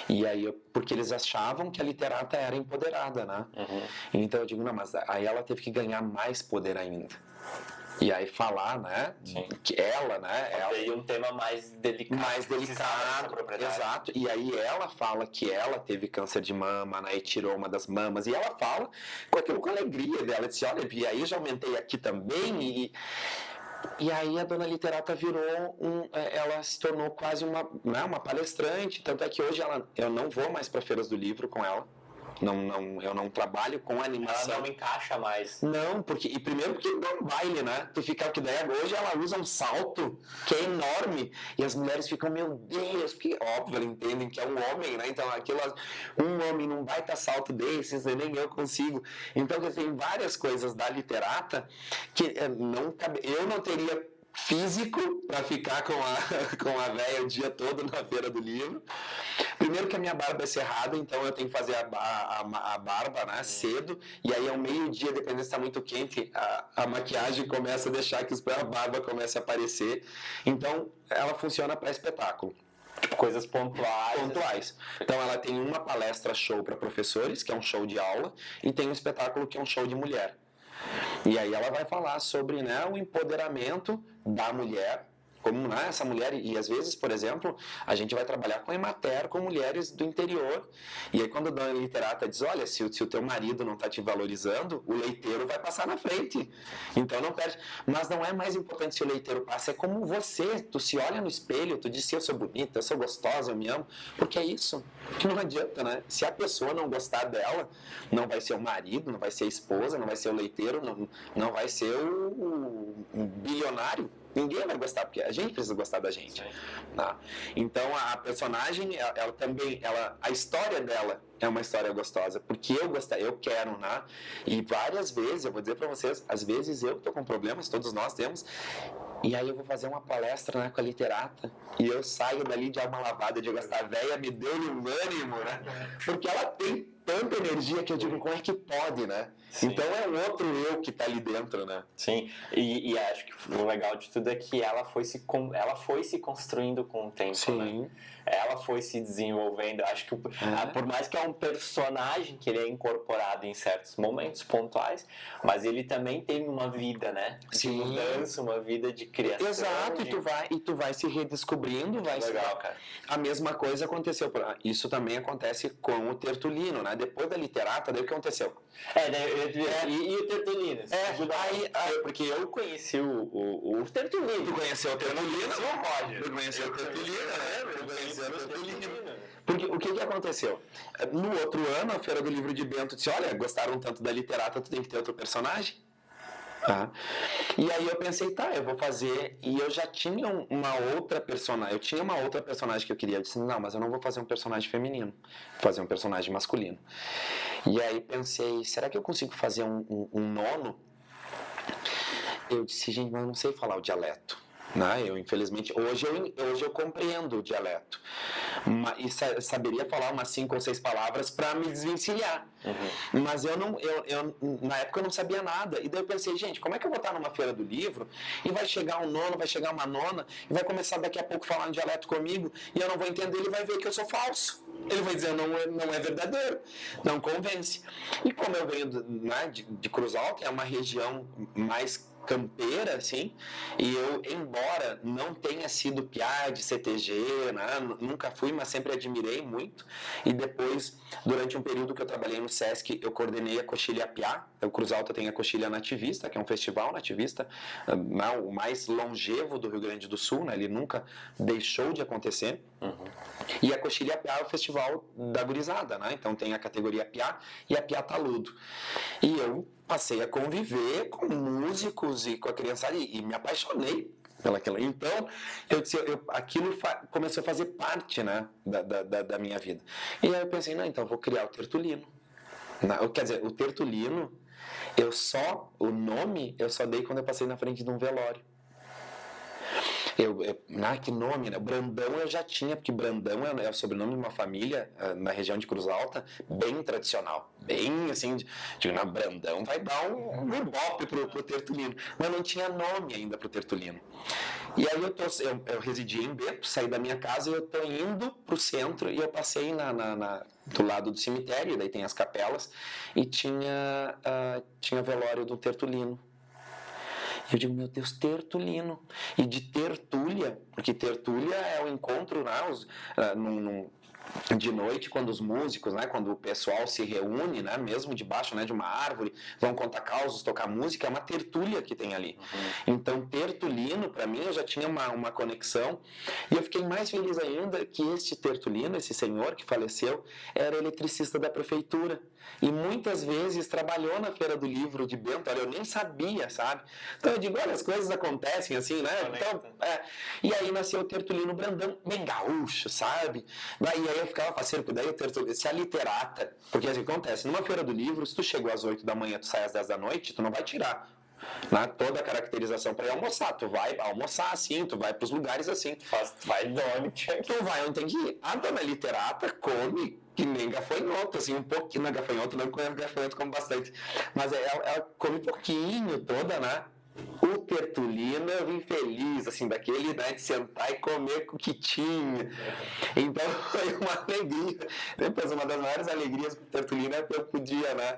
S3: E aí, porque eles achavam que a literata era empoderada, né? Uhum. Então eu digo, não, mas aí ela teve que ganhar mais poder ainda. E aí falar, né? Sim. Que ela, né?
S1: Ela tem um tema mais delicado.
S3: Mais delicado, exato. E aí ela fala que ela teve câncer de mama, né? E tirou uma das mamas. E ela fala com alegria dela. Disse, olha, e aí já aumentei aqui também. E aí a dona literata virou ela se tornou quase uma palestrante, tanto é que hoje eu não vou mais para feiras do livro com ela. Eu não trabalho com animação.
S1: Ela não encaixa mais.
S3: Não, primeiro porque dá um baile, né? Tu fica que daí hoje ela usa um salto que é enorme e as mulheres ficam, meu Deus, porque óbvio, elas entendem que é um homem, né? Então um homem num baita salto desses, nem eu consigo. Então tem várias coisas da literata que eu não teria físico para ficar com a véia o dia todo na feira do livro. Primeiro que a minha barba é cerrada, então eu tenho que fazer a barba, né, cedo, e aí ao meio-dia, dependendo se está muito quente, a maquiagem começa a deixar que a barba comece a aparecer. Então ela funciona para espetáculo.
S1: Tipo, coisas pontuais.
S3: Pontuais. Então ela tem uma palestra show para professores, que é um show de aula, e tem um espetáculo que é um show de mulher. E aí ela vai falar sobre, né, o empoderamento da mulher, como, né, essa mulher, e às vezes, por exemplo, a gente vai trabalhar com Emater, com mulheres do interior, e aí quando a dona literata diz, olha, se o teu marido não está te valorizando, o leiteiro vai passar na frente, então não perde. Mas não é mais importante se o leiteiro passa, é como você, tu se olha no espelho, tu diz, eu sou bonita, eu sou gostosa, eu me amo, porque é isso, que não adianta, né? Se a pessoa não gostar dela, não vai ser o marido, não vai ser a esposa, não vai ser o leiteiro, não vai ser o bilionário. Ninguém vai gostar, porque a gente precisa gostar da gente. Tá? Então a personagem, ela também, a história dela é uma história gostosa, porque eu quero, né? E várias vezes, eu vou dizer pra vocês, às vezes eu tô com problemas, todos nós temos, e aí eu vou fazer uma palestra, né, com a literata, e eu saio dali de alma lavada, eu digo, essa véia me deu um ânimo, né? Porque ela tem tanta energia que eu digo, como é que pode, né? Sim. Então é um outro eu que está ali dentro, né?
S1: Sim, e acho que o legal de tudo é que ela foi se construindo com o tempo,
S3: sim,
S1: né? Ela foi se desenvolvendo. Acho que por mais que é um personagem que ele é incorporado em certos momentos pontuais, mas ele também tem uma vida, né? De mudança, uma vida de criação.
S3: Exato, e tu vai se redescobrindo,
S1: legal, cara.
S3: A mesma coisa aconteceu, isso também acontece com o Tertulino, né? Depois da literata, daí o que aconteceu?
S1: E o Tertulino?
S3: Porque eu conheci o Tertulino. Tu conheceu o Tertulino? Eu conheci o Tertulino, né? Porque o que aconteceu? No outro ano, a Feira do Livro de Bento disse, olha, gostaram tanto da literata, tu tem que ter outro personagem. Tá? E aí eu pensei, eu vou fazer, e eu já tinha uma outra personagem, que eu queria, eu disse, não, mas eu não vou fazer um personagem feminino, vou fazer um personagem masculino. E aí pensei, será que eu consigo fazer um nono? Eu disse, gente, mas eu não sei falar o dialeto. Né? Eu, infelizmente, hoje eu compreendo o dialeto e saberia falar umas 5 ou 6 palavras para me desvencilhar. Uhum. Mas na época eu não sabia nada. E daí eu pensei, gente, como é que eu vou estar numa feira do livro e vai chegar um nono, vai chegar uma nona e vai começar daqui a pouco a falar em dialeto comigo e eu não vou entender, ele vai ver que eu sou falso. Ele vai dizer, não é verdadeiro, não convence. E como eu venho, né, de Cruz Alta, é uma região mais campeira, assim, e eu, embora não tenha sido piá de CTG, né, nunca fui, mas sempre admirei muito, e depois, durante um período que eu trabalhei no Sesc, eu coordenei a Coxilha Piá. O Cruz Alta tem a Coxilha Nativista, que é um festival nativista, o mais longevo do Rio Grande do Sul, né, ele nunca deixou de acontecer. E a Coxilha Piá é o festival da gurizada, né? Então tem a categoria Piá e a Piá Taludo. E eu passei a conviver com músicos e com a criançada e me apaixonei pelaquilo. Então, aquilo começou a fazer parte, né, da minha vida. E aí eu pensei, não, então eu vou criar o Tertulino. Quer dizer, o Tertulino, o nome eu só dei quando eu passei na frente de um velório. Que nome, né? Brandão eu já tinha, porque Brandão é o sobrenome de uma família na região de Cruz Alta, bem tradicional. Bem assim, Brandão vai dar um ibope pro Tertulino. Mas não tinha nome ainda pro Tertulino. E aí eu residia em Bento, saí da minha casa e eu tô indo pro centro e eu passei do lado do cemitério, daí tem as capelas, e tinha velório do Tertulino. Eu digo, meu Deus, Tertulino. E de tertúlia, porque tertúlia é o encontro, né, de noite, quando os músicos, né, quando o pessoal se reúne, né, mesmo debaixo, né, de uma árvore, vão contar causos, tocar música, é uma tertúlia que tem ali. Então, Tertulino, para mim, eu já tinha uma conexão, e eu fiquei mais feliz ainda que este Tertulino, esse senhor que faleceu, era eletricista da prefeitura, e muitas vezes trabalhou na Feira do Livro de Bento. Olha, eu nem sabia, sabe? Então eu digo, olha, as coisas acontecem assim, né? Então, e aí nasceu o Tertulino Brandão, bem gaúcho, sabe? E aí eu ficava faceiro, daí o Tertulino, se a literata, porque assim acontece, numa Feira do Livro, se tu chegou às 8 da manhã, tu sai às 10 da noite, tu não vai tirar toda a caracterização para ir almoçar. Tu vai almoçar assim, tu vai para os lugares assim. Tu vai onde tem que ir. A dona literata come que nem gafanhoto, assim, um pouquinho. Na gafanhoto, não come gafanhoto, come bastante. Mas ela come pouquinho toda, né? O Tertulino eu vim feliz, assim, daquele, né, de sentar e comer com o que tinha. Então foi uma alegria. Depois, uma das maiores alegrias do Tertulino é que eu podia, né?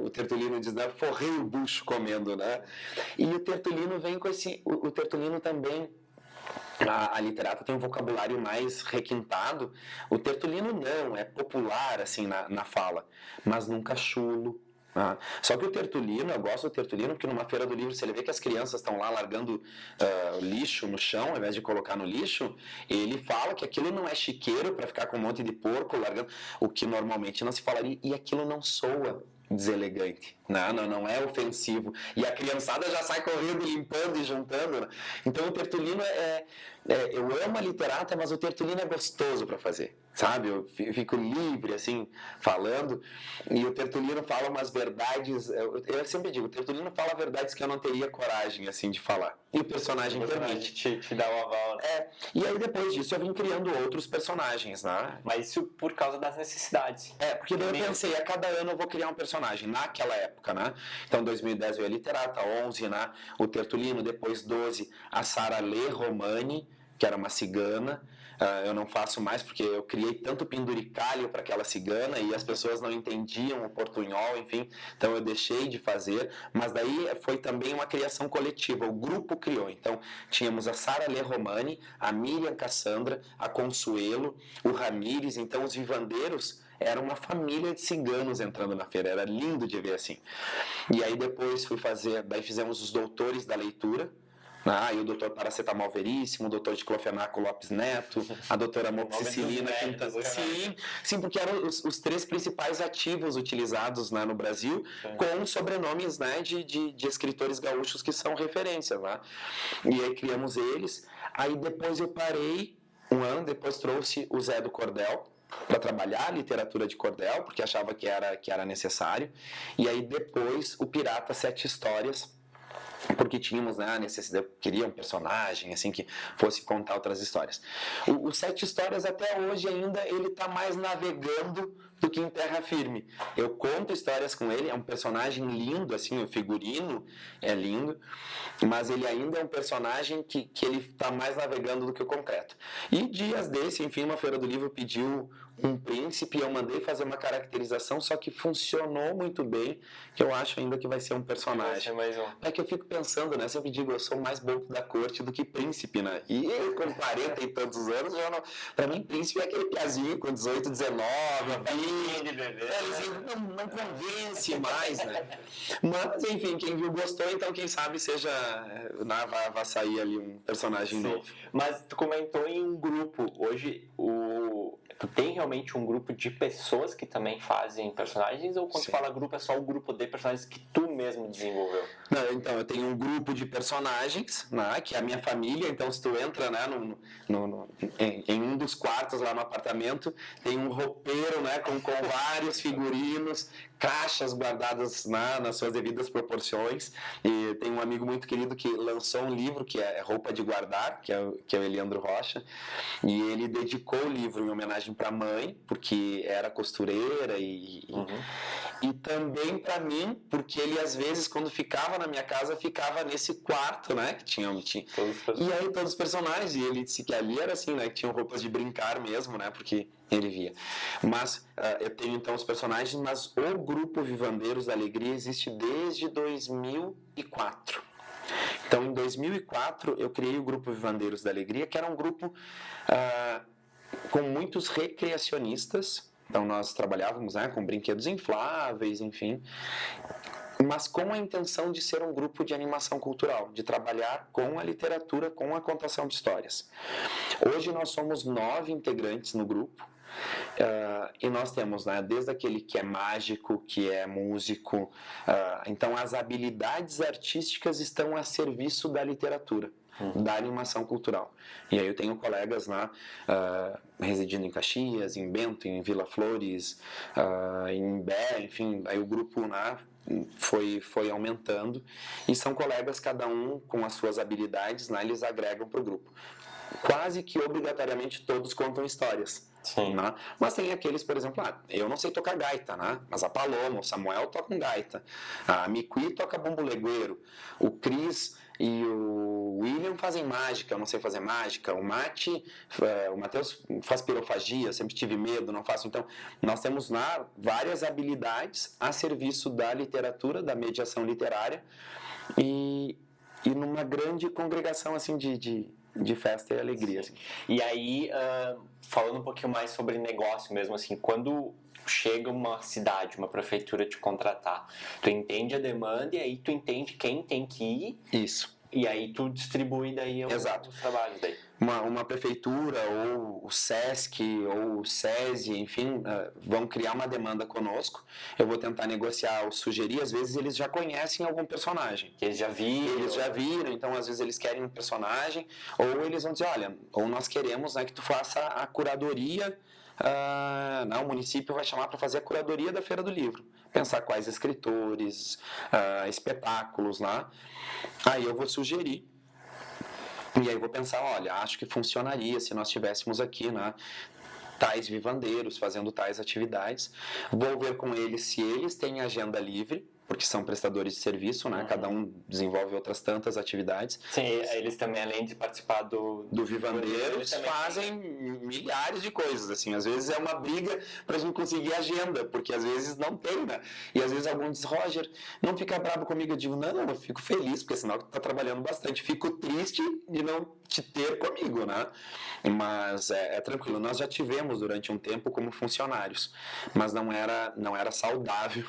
S3: O Tertulino diz, né, forrei o bucho comendo, né? E o Tertulino vem com esse. O Tertulino também. A literata tem um vocabulário mais requintado. O Tertulino não, é popular, assim, na fala, mas nunca chulo. Só que o Tertulino, eu gosto do Tertulino porque numa Feira do Livro você vê que as crianças estão lá largando lixo no chão ao invés de colocar no lixo. Ele fala que aquilo não é chiqueiro para ficar com um monte de porco largando, o que normalmente não se falaria, e aquilo não soa deselegante, não é ofensivo, e a criançada já sai correndo, limpando e juntando, né? Então o Tertulino eu amo a literata, mas o Tertulino é gostoso para fazer, sabe? Eu fico livre, assim, falando, e o Tertulino fala umas verdades, eu sempre digo, o Tertulino fala verdades que eu não teria coragem, assim, de falar, e o personagem permite.
S1: Te dá o aval.
S3: E aí depois disso eu vim criando outros personagens, né?
S1: Mas isso por causa das necessidades.
S3: Porque daí eu pensei, a cada ano eu vou criar um personagem, naquela época, né? Então, em 2010 veio a literata, 11, né? O Tertulino, depois 12, a Sara Lê Romani, que era uma cigana. Eu não faço mais porque eu criei tanto penduricalho para aquela cigana e as pessoas não entendiam o portunhol, enfim, então eu deixei de fazer, mas daí foi também uma criação coletiva, o grupo criou. Então tínhamos a Sara Lê Romani, a Miriam Cassandra, a Consuelo, o Ramires. Então os vivandeiros era uma família de ciganos entrando na feira, era lindo de ver assim. E aí depois daí fizemos os doutores da leitura, e o doutor Paracetamol Veríssimo, o doutor Diclofenaco Lopes Neto, a doutora Moxicilina Quintana. Sim, porque eram os três principais ativos utilizados, né, no Brasil, com sobrenomes, né, de escritores gaúchos que são referências. Né? E aí criamos eles. Aí depois eu parei, um ano depois trouxe o Zé do Cordel para trabalhar a literatura de cordel, porque achava que era necessário. E aí depois o Pirata Sete Histórias, porque tínhamos, né, a necessidade, eu queria um personagem assim que fosse contar outras histórias. O Sete Histórias até hoje ainda ele está mais navegando do que em Terra Firme. Eu conto histórias com ele, é um personagem lindo, assim, o figurino é lindo, mas ele ainda é um personagem que ele está mais navegando do que o concreto. E dias desse, enfim, uma Feira do Livro pediu um príncipe, eu mandei fazer uma caracterização, só que funcionou muito bem, que eu acho ainda que vai ser um personagem.
S1: Mais um.
S3: É que eu fico pensando, né? Sempre digo, eu sou mais bobo da corte do que príncipe, né? E eu, com 40 e tantos anos, pra mim, príncipe é aquele piazinho com 18, 19, 20. Eles não convence mais, né? Mas, enfim, quem viu gostou, então quem sabe seja. Vai sair ali um personagem novo.
S1: Mas tu comentou em um grupo. Hoje, tu tem realmente um grupo de pessoas que também fazem personagens? Ou quando tu fala grupo, é só o grupo de personagens que tu mesmo desenvolveu?
S3: Não, então, eu tenho um grupo de personagens, né, que é a minha família. Então, se tu entra, né, em um dos quartos lá no apartamento, tem um roupeiro, né, com vários figurinos, caixas guardadas nas suas devidas proporções. E tem um amigo muito querido que lançou um livro que é Roupa de Guardar, que é o Eliandro Rocha, e ele dedicou o livro em homenagem para a mãe, porque era costureira e também para mim, porque ele às vezes quando ficava na minha casa ficava nesse quarto, né, que tinha e aí todos os personagens, e ele disse que ali era assim, né, que tinham roupas de brincar mesmo, né, porque ele via. Mas eu tenho então os personagens, mas o grupo Vivandeiros da Alegria existe desde 2004. Então, em 2004, eu criei o grupo Vivandeiros da Alegria, que era um grupo com muitos recreacionistas. Então, nós trabalhávamos, né, com brinquedos infláveis, enfim, mas com a intenção de ser um grupo de animação cultural, de trabalhar com a literatura, com a contação de histórias. Hoje nós somos 9 integrantes no grupo. E nós temos, né, desde aquele que é mágico, que é músico, então as habilidades artísticas estão a serviço da literatura, da animação cultural. E aí eu tenho colegas lá residindo em Caxias, em Bento, em Vila Flores, em Bé, enfim, aí o grupo foi aumentando, e são colegas, cada um com as suas habilidades, eles agregam para o grupo. Quase que obrigatoriamente todos contam histórias.
S1: Sim.
S3: Né? Mas tem aqueles, por exemplo, eu não sei tocar gaita, né? Mas a Paloma, o Samuel tocam gaita, a Miqui toca bumbo-legueiro, o Cris e o William fazem mágica, eu não sei fazer mágica, o Matheus faz pirofagia, sempre tive medo, não faço. Então, nós temos várias habilidades a serviço da literatura, da mediação literária, e numa grande congregação assim de festa e alegria. Assim.
S1: E aí, falando um pouquinho mais sobre negócio mesmo, assim, quando chega uma cidade, uma prefeitura te contratar, tu entende a demanda e aí tu entende quem tem que ir.
S3: Isso.
S1: E aí tu distribui daí os trabalhos daí.
S3: Uma prefeitura ou o SESC ou o SESI, enfim, vão criar uma demanda conosco. Eu vou tentar negociar ou sugerir. Às vezes eles já conhecem algum personagem.
S1: Que eles já viram.
S3: Então às vezes eles querem um personagem, ou eles vão dizer, olha, ou nós queremos, né, que tu faça a curadoria. O município vai chamar para fazer a curadoria da Feira do Livro, pensar quais escritores, espetáculos lá. Aí eu vou sugerir. E aí eu vou pensar, olha, acho que funcionaria se nós tivéssemos aqui, né, tais vivandeiros fazendo tais atividades. Vou ver com eles se eles têm agenda livre, porque são prestadores de serviço, né? Cada um desenvolve outras tantas atividades.
S1: Sim, eles também, além de participar do
S3: Vivandeiros, fazem milhares de coisas, assim. Às vezes é uma briga para a gente conseguir agenda, porque às vezes não tem, né? E às vezes algum diz, Roger, não fica bravo comigo. Eu digo, não, eu fico feliz, porque senão tu tá trabalhando bastante. Fico triste de não te ter comigo, né? Mas é tranquilo. Nós já tivemos durante um tempo como funcionários, mas não era saudável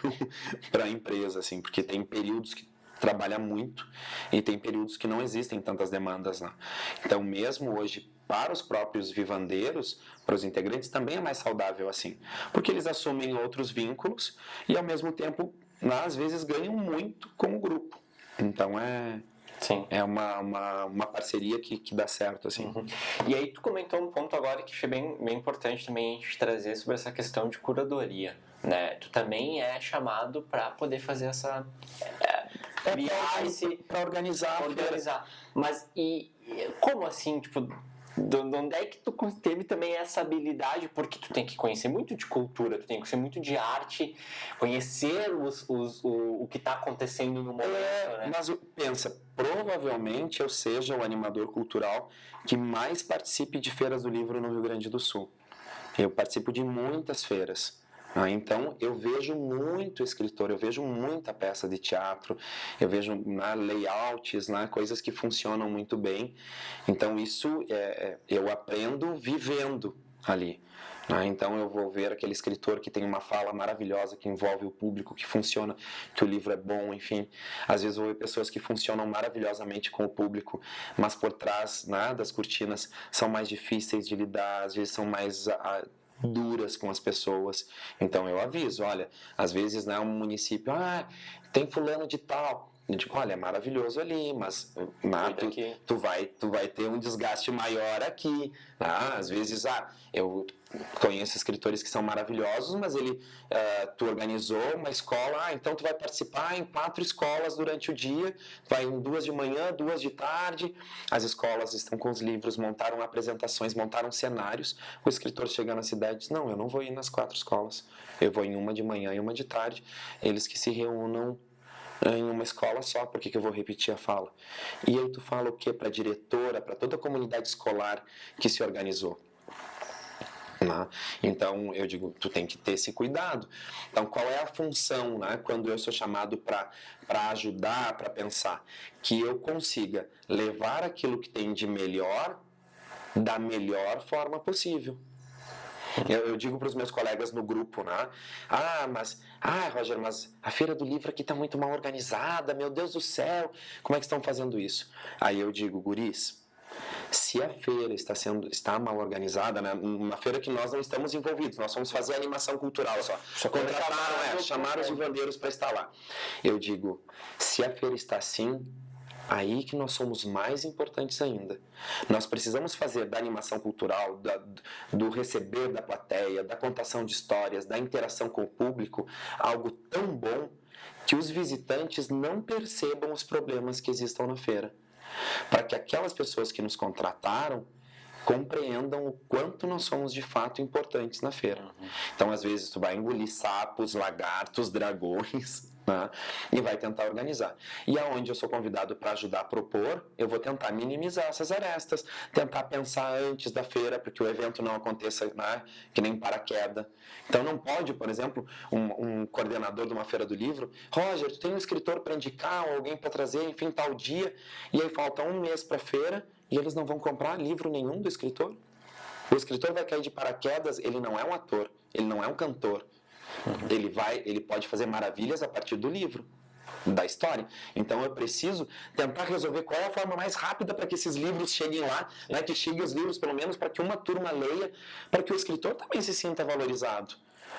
S3: para a empresa, assim, porque tem períodos que trabalha muito e tem períodos que não existem tantas demandas, né? Então, mesmo hoje, para os próprios vivandeiros, para os integrantes, também é mais saudável assim, porque eles assumem outros vínculos e, ao mesmo tempo, às vezes ganham muito com o grupo. Então,
S1: Sim.
S3: É uma parceria que dá certo, assim.
S1: E aí tu comentou um ponto agora que achei bem importante também a gente trazer sobre essa questão de curadoria, né? Tu também é chamado para poder fazer essa...
S3: para organizar.
S1: Mas como assim, tipo... de onde é que tu teve também essa habilidade? Porque tu tem que conhecer muito de cultura, tu tem que conhecer muito de arte, conhecer o que está acontecendo no momento, né?
S3: Mas pensa, provavelmente eu seja o animador cultural que mais participe de feiras do livro no Rio Grande do Sul. Eu participo de muitas feiras. Então, eu vejo muito escritor, eu vejo muita peça de teatro, eu vejo layouts, coisas que funcionam muito bem. Então, isso eu aprendo vivendo ali. Então, eu vou ver aquele escritor que tem uma fala maravilhosa, que envolve o público, que funciona, que o livro é bom, enfim. Às vezes, eu vou ver pessoas que funcionam maravilhosamente com o público, mas por trás das cortinas são mais difíceis de lidar, às vezes são mais duras com as pessoas. Então eu aviso, olha, às vezes um município, tem fulano de tal, eu digo, olha, é maravilhoso ali, mas tu vai ter um desgaste maior aqui. Às vezes, eu conheço escritores que são maravilhosos, mas tu organizou uma escola, então tu vai participar em 4 escolas durante o dia, vai em 2 de manhã, 2 de tarde. As escolas estão com os livros, montaram apresentações, montaram cenários. O escritor chega na cidade e diz, não, eu não vou ir nas 4 escolas, eu vou em uma de manhã e uma de tarde. Eles que se reúnam em uma escola só, por que eu vou repetir a fala? E aí tu fala o quê para a diretora, para toda a comunidade escolar que se organizou? Então, eu digo, tu tem que ter esse cuidado. Então, qual é a função, quando eu sou chamado para ajudar, para pensar? Que eu consiga levar aquilo que tem de melhor da melhor forma possível. Eu digo para os meus colegas no grupo, Roger, mas a Feira do Livro aqui está muito mal organizada, meu Deus do céu, como é que estão fazendo isso? Aí eu digo, guris, se a feira está mal organizada, uma feira que nós não estamos envolvidos, nós vamos fazer animação cultural só contrataram, chamaram os vivandeiros para estar lá. Eu digo, se a feira está assim, aí que nós somos mais importantes ainda. Nós precisamos fazer da animação cultural, do receber da plateia, da contação de histórias, da interação com o público, algo tão bom que os visitantes não percebam os problemas que existam na feira. Para que aquelas pessoas que nos contrataram compreendam o quanto nós somos de fato importantes na feira. Então, às vezes, tu vai engolir sapos, lagartos, dragões, e vai tentar organizar. E aonde eu sou convidado para ajudar a propor, eu vou tentar minimizar essas arestas, tentar pensar antes da feira, para que o evento não aconteça que nem paraquedas. Então não pode, por exemplo, um coordenador de uma feira do livro, Roger, tu tem um escritor para indicar, ou alguém para trazer, enfim, tal dia, e aí falta um mês para a feira, e eles não vão comprar livro nenhum do escritor. O escritor vai cair de paraquedas, ele não é um ator, ele não é um cantor. Ele pode fazer maravilhas a partir do livro, da história. Então eu preciso tentar resolver qual é a forma mais rápida para que esses livros cheguem lá, que cheguem os livros pelo menos para que uma turma leia, para que o escritor também se sinta valorizado.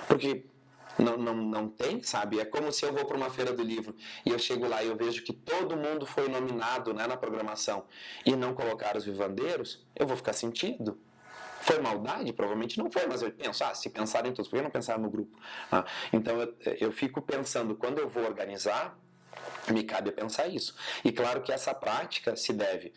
S3: Porque não tem, sabe? É como se eu vou para uma feira do livro e eu chego lá e eu vejo que todo mundo foi nominado na programação e não colocaram os vivandeiros, eu vou ficar sentido. Foi maldade? Provavelmente não foi, mas eu penso, se pensarem todos, por que não pensaram no grupo? Então eu fico pensando, quando eu vou organizar, me cabe a pensar isso. E claro que essa prática se deve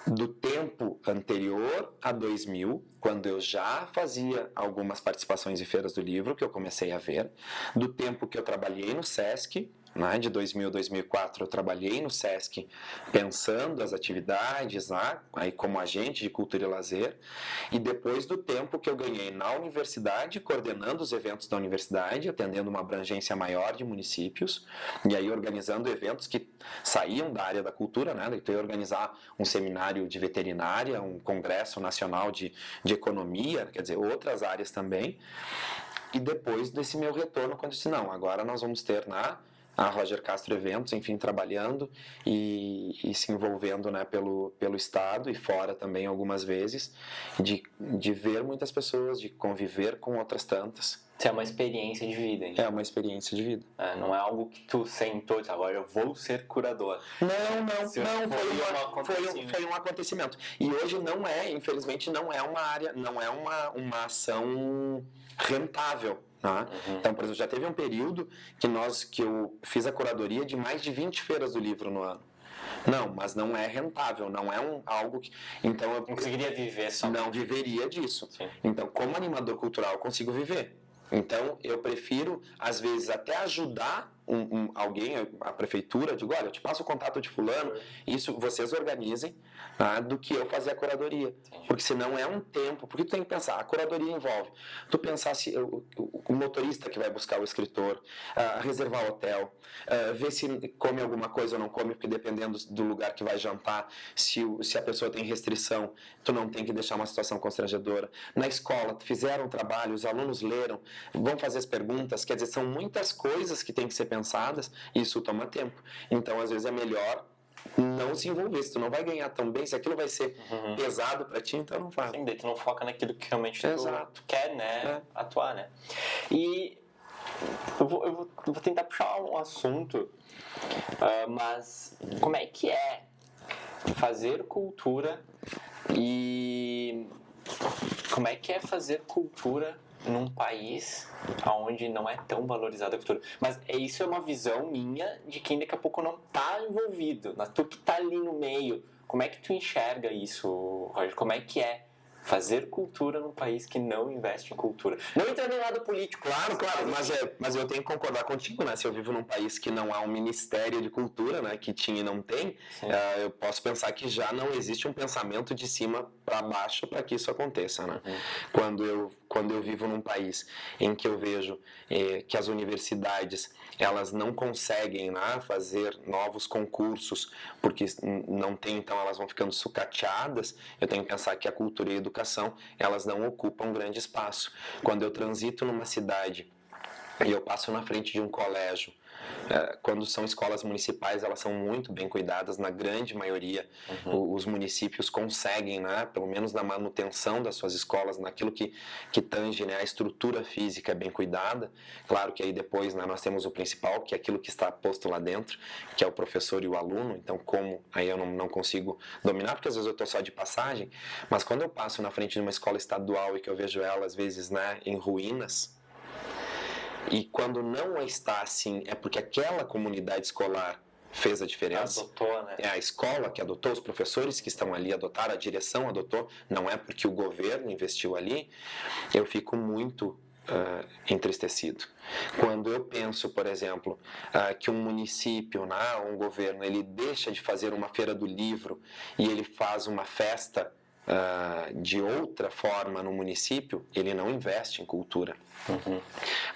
S3: do tempo anterior a 2000, quando eu já fazia algumas participações em feiras do livro, que eu comecei a ver, do tempo que eu trabalhei no SESC, de 2000 a 2004 eu trabalhei no SESC pensando as atividades aí como agente de cultura e lazer, e depois do tempo que eu ganhei na universidade, coordenando os eventos da universidade, atendendo uma abrangência maior de municípios, e aí organizando eventos que saíam da área da cultura, então eu ia organizar um seminário de veterinária, um congresso nacional de economia, quer dizer, outras áreas também, e depois desse meu retorno, quando eu disse, não, agora nós vamos ter a Roger Castro Eventos, enfim, trabalhando e se envolvendo pelo Estado e fora também algumas vezes, de ver muitas pessoas, de conviver com outras tantas.
S1: Isso é uma experiência de vida, hein?
S3: É uma experiência de vida.
S1: Não é algo que tu sentou e disse, agora eu vou ser curador.
S3: Não, foi um acontecimento. E hoje infelizmente não é uma área, não é uma ação rentável. Então, por exemplo, já teve um período que eu fiz a curadoria de mais de 20 feiras do livro no ano. Não, mas não é rentável, não é algo que... Então eu
S1: Não conseguiria viver só.
S3: não viveria disso.
S1: Sim.
S3: Então, como animador cultural, eu consigo viver. Então, eu prefiro, às vezes, até ajudar alguém, a prefeitura, digo, olha, eu te passo o contato de fulano, isso vocês organizem, tá, do que eu fazer a curadoria.
S1: Entendi.
S3: Porque senão é um tempo, porque tu tem que pensar, a curadoria envolve, tu pensar se o motorista que vai buscar o escritor, reservar o hotel, ver se come alguma coisa ou não come, porque dependendo do lugar que vai jantar, se a pessoa tem restrição, tu não tem que deixar uma situação constrangedora. Na escola, fizeram um trabalho, os alunos leram, vão fazer as perguntas, quer dizer, são muitas coisas que têm que ser pensadas e isso toma tempo. Então, às vezes, é melhor não se envolver. Se tu não vai ganhar tão bem, se aquilo vai ser pesado pra ti, então não faz.
S1: Sim, daí tu não foca naquilo que realmente
S3: Exato.
S1: tu quer, né, atuar, né? E eu vou tentar puxar um assunto, mas como é que é fazer cultura e como é que é fazer cultura num país onde não é tão valorizada a cultura? Mas isso é uma visão minha de quem daqui a pouco não está envolvido, mas tu que está ali no meio, como é que tu enxerga isso, Roger? Como é que é fazer cultura num país que não investe em cultura? Não entrando em lado político.
S3: Claro, mas eu tenho que concordar contigo, né? Se eu vivo num país que não há um Ministério de Cultura, né? Que tinha e não tem, eu posso pensar que já não existe um pensamento de cima para baixo para que isso aconteça, né? Quando eu vivo num país em que eu vejo que as universidades elas não conseguem, né, fazer novos concursos porque não tem, então elas vão ficando sucateadas, eu tenho que pensar que a cultura e a educação elas não ocupam um grande espaço. Quando eu transito numa cidade e eu passo na frente de um colégio, quando são escolas municipais, elas são muito bem cuidadas, na grande maioria os municípios conseguem, né, pelo menos na manutenção das suas escolas, naquilo que tange, né, a estrutura física é bem cuidada. Claro que aí depois, né, nós temos o principal, que é aquilo que está posto lá dentro, que é o professor e o aluno. Então, como aí eu não consigo dominar, porque às vezes eu estou só de passagem, mas quando eu passo na frente de uma escola estadual e que eu vejo ela, às vezes, né, em ruínas, e quando não está assim, é porque aquela comunidade escolar fez a diferença.
S1: Adotou, né?
S3: É a escola que adotou, os professores que estão ali adotaram, a direção adotou, não é porque o governo investiu ali. Eu fico muito entristecido. Quando eu penso, por exemplo, que um município, né, um governo, ele deixa de fazer uma feira do livro e ele faz uma festa de outra forma no município, ele não investe em cultura.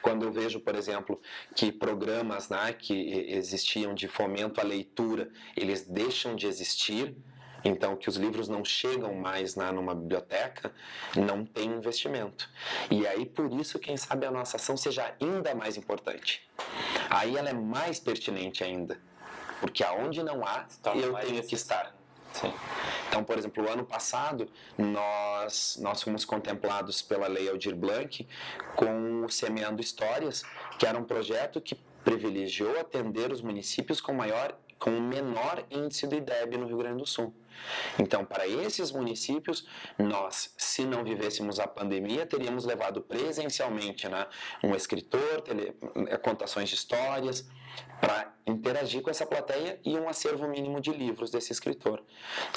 S3: Quando eu vejo, por exemplo, que programas, né, que existiam de fomento à leitura, eles deixam de existir, então que os livros não chegam mais, né, numa biblioteca, não tem investimento. E aí, por isso, quem sabe a nossa ação seja ainda mais importante. Aí ela é mais pertinente ainda, porque aonde não há, eu tenho que estar.
S1: Sim.
S3: Então, por exemplo, o ano passado, nós fomos contemplados pela Lei Aldir Blanc com o Semeando Histórias, que era um projeto que privilegiou atender os municípios com o menor índice do IDEB no Rio Grande do Sul. Então, para esses municípios, nós, se não vivêssemos a pandemia, teríamos levado presencialmente, né, um escritor, contações de histórias, para interagir com essa plateia e um acervo mínimo de livros desse escritor.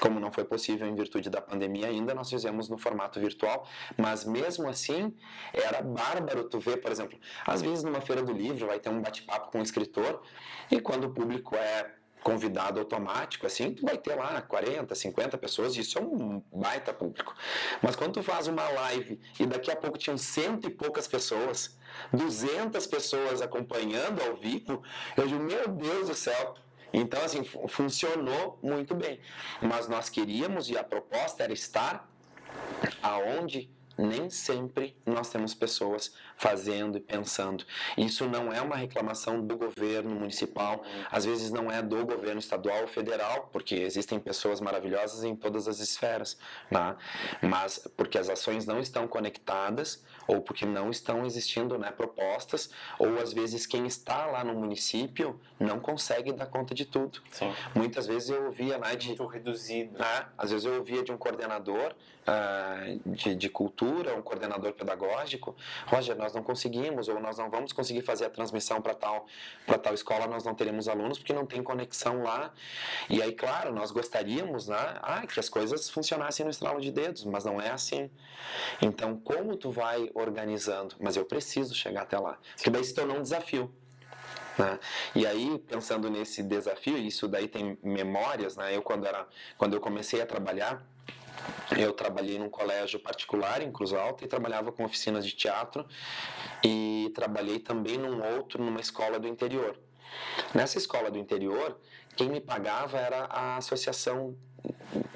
S3: Como não foi possível em virtude da pandemia ainda, nós fizemos no formato virtual, mas mesmo assim, era bárbaro tu ver, por exemplo, às vezes numa feira do livro vai ter um bate-papo com um escritor, e quando o público é convidado automático, assim, tu vai ter lá 40, 50 pessoas, e isso é um baita público. Mas quando tu faz uma live e daqui a pouco tinham 100 e poucas pessoas, 200 pessoas acompanhando ao vivo, eu digo, meu Deus do céu. Então, assim, funcionou muito bem. Mas nós queríamos, e a proposta era estar aonde nem sempre nós temos pessoas fazendo e pensando. Isso não é uma reclamação do governo municipal, às vezes não é do governo estadual ou federal, porque existem pessoas maravilhosas em todas as esferas, né? Mas porque as ações não estão conectadas, ou porque não estão existindo, né, propostas, ou às vezes quem está lá no município não consegue dar conta de tudo.
S1: Sim.
S3: Muitas vezes eu ouvia, né,
S1: muito reduzido.
S3: às vezes eu ouvia de um coordenador de cultura diretora, um coordenador pedagógico, Roger, nós não conseguimos, ou nós não vamos conseguir fazer a transmissão para tal escola, nós não teremos alunos porque não tem conexão lá. E aí, claro, nós gostaríamos, né, que as coisas funcionassem no estralo de dedos, mas não é assim. Então, como tu vai organizando? Mas eu preciso chegar até lá, porque daí se tornou um desafio. Né? E aí, pensando nesse desafio, isso daí tem memórias, né? Quando eu comecei a trabalhar, eu trabalhei num colégio particular em Cruz Alta e trabalhava com oficinas de teatro e trabalhei também numa escola do interior. Nessa escola do interior, quem me pagava era a associação,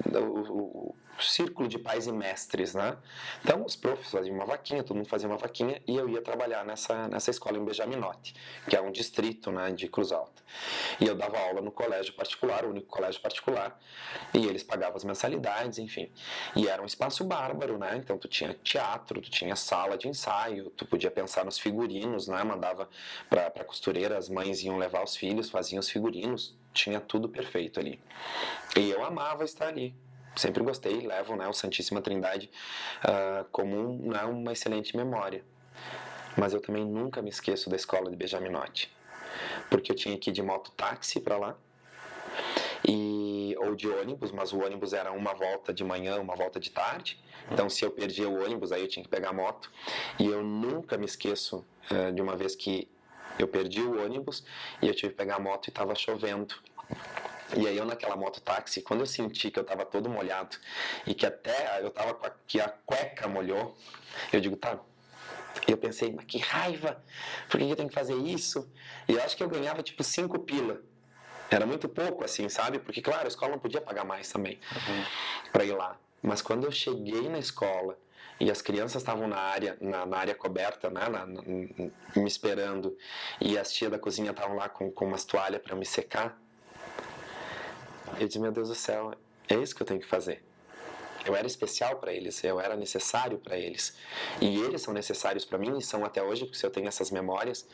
S3: o círculo de pais e mestres, né? Então, os profs faziam uma vaquinha, todo mundo fazia uma vaquinha e eu ia trabalhar nessa escola em Benjaminote, que é um distrito, né, de Cruz Alta. E eu dava aula no colégio particular, o único colégio particular, e eles pagavam as mensalidades, enfim. E era um espaço bárbaro, né? Então, tu tinha teatro, tu tinha sala de ensaio, tu podia pensar nos figurinos, né? Mandava para costureira, as mães iam levar os filhos, faziam os figurinos, tinha tudo perfeito ali. E eu amava estar ali. Sempre gostei, levo, né, o Santíssima Trindade como uma excelente memória. Mas eu também nunca me esqueço da escola de Benjaminote, porque eu tinha que ir de mototáxi para lá, ou de ônibus, mas o ônibus era uma volta de manhã, uma volta de tarde. Então, se eu perdia o ônibus, aí eu tinha que pegar a moto. E eu nunca me esqueço de uma vez que eu perdi o ônibus e eu tive que pegar a moto e estava chovendo. E aí eu naquela mototáxi, quando eu senti que eu estava todo molhado e que até eu estava que a cueca molhou, eu digo, tá. E eu pensei, mas que raiva, por que eu tenho que fazer isso? E eu acho que eu ganhava tipo 5 pila. Era muito pouco assim, sabe? Porque claro, a escola não podia pagar mais também para ir lá. Mas quando eu cheguei na escola e as crianças estavam na área coberta, né, me esperando, e as tias da cozinha estavam lá com umas toalhas para me secar, eu disse, meu Deus do céu, é isso que eu tenho que fazer. Eu era especial para eles, eu era necessário para eles. E eles são necessários para mim e são até hoje, porque eu tenho essas memórias.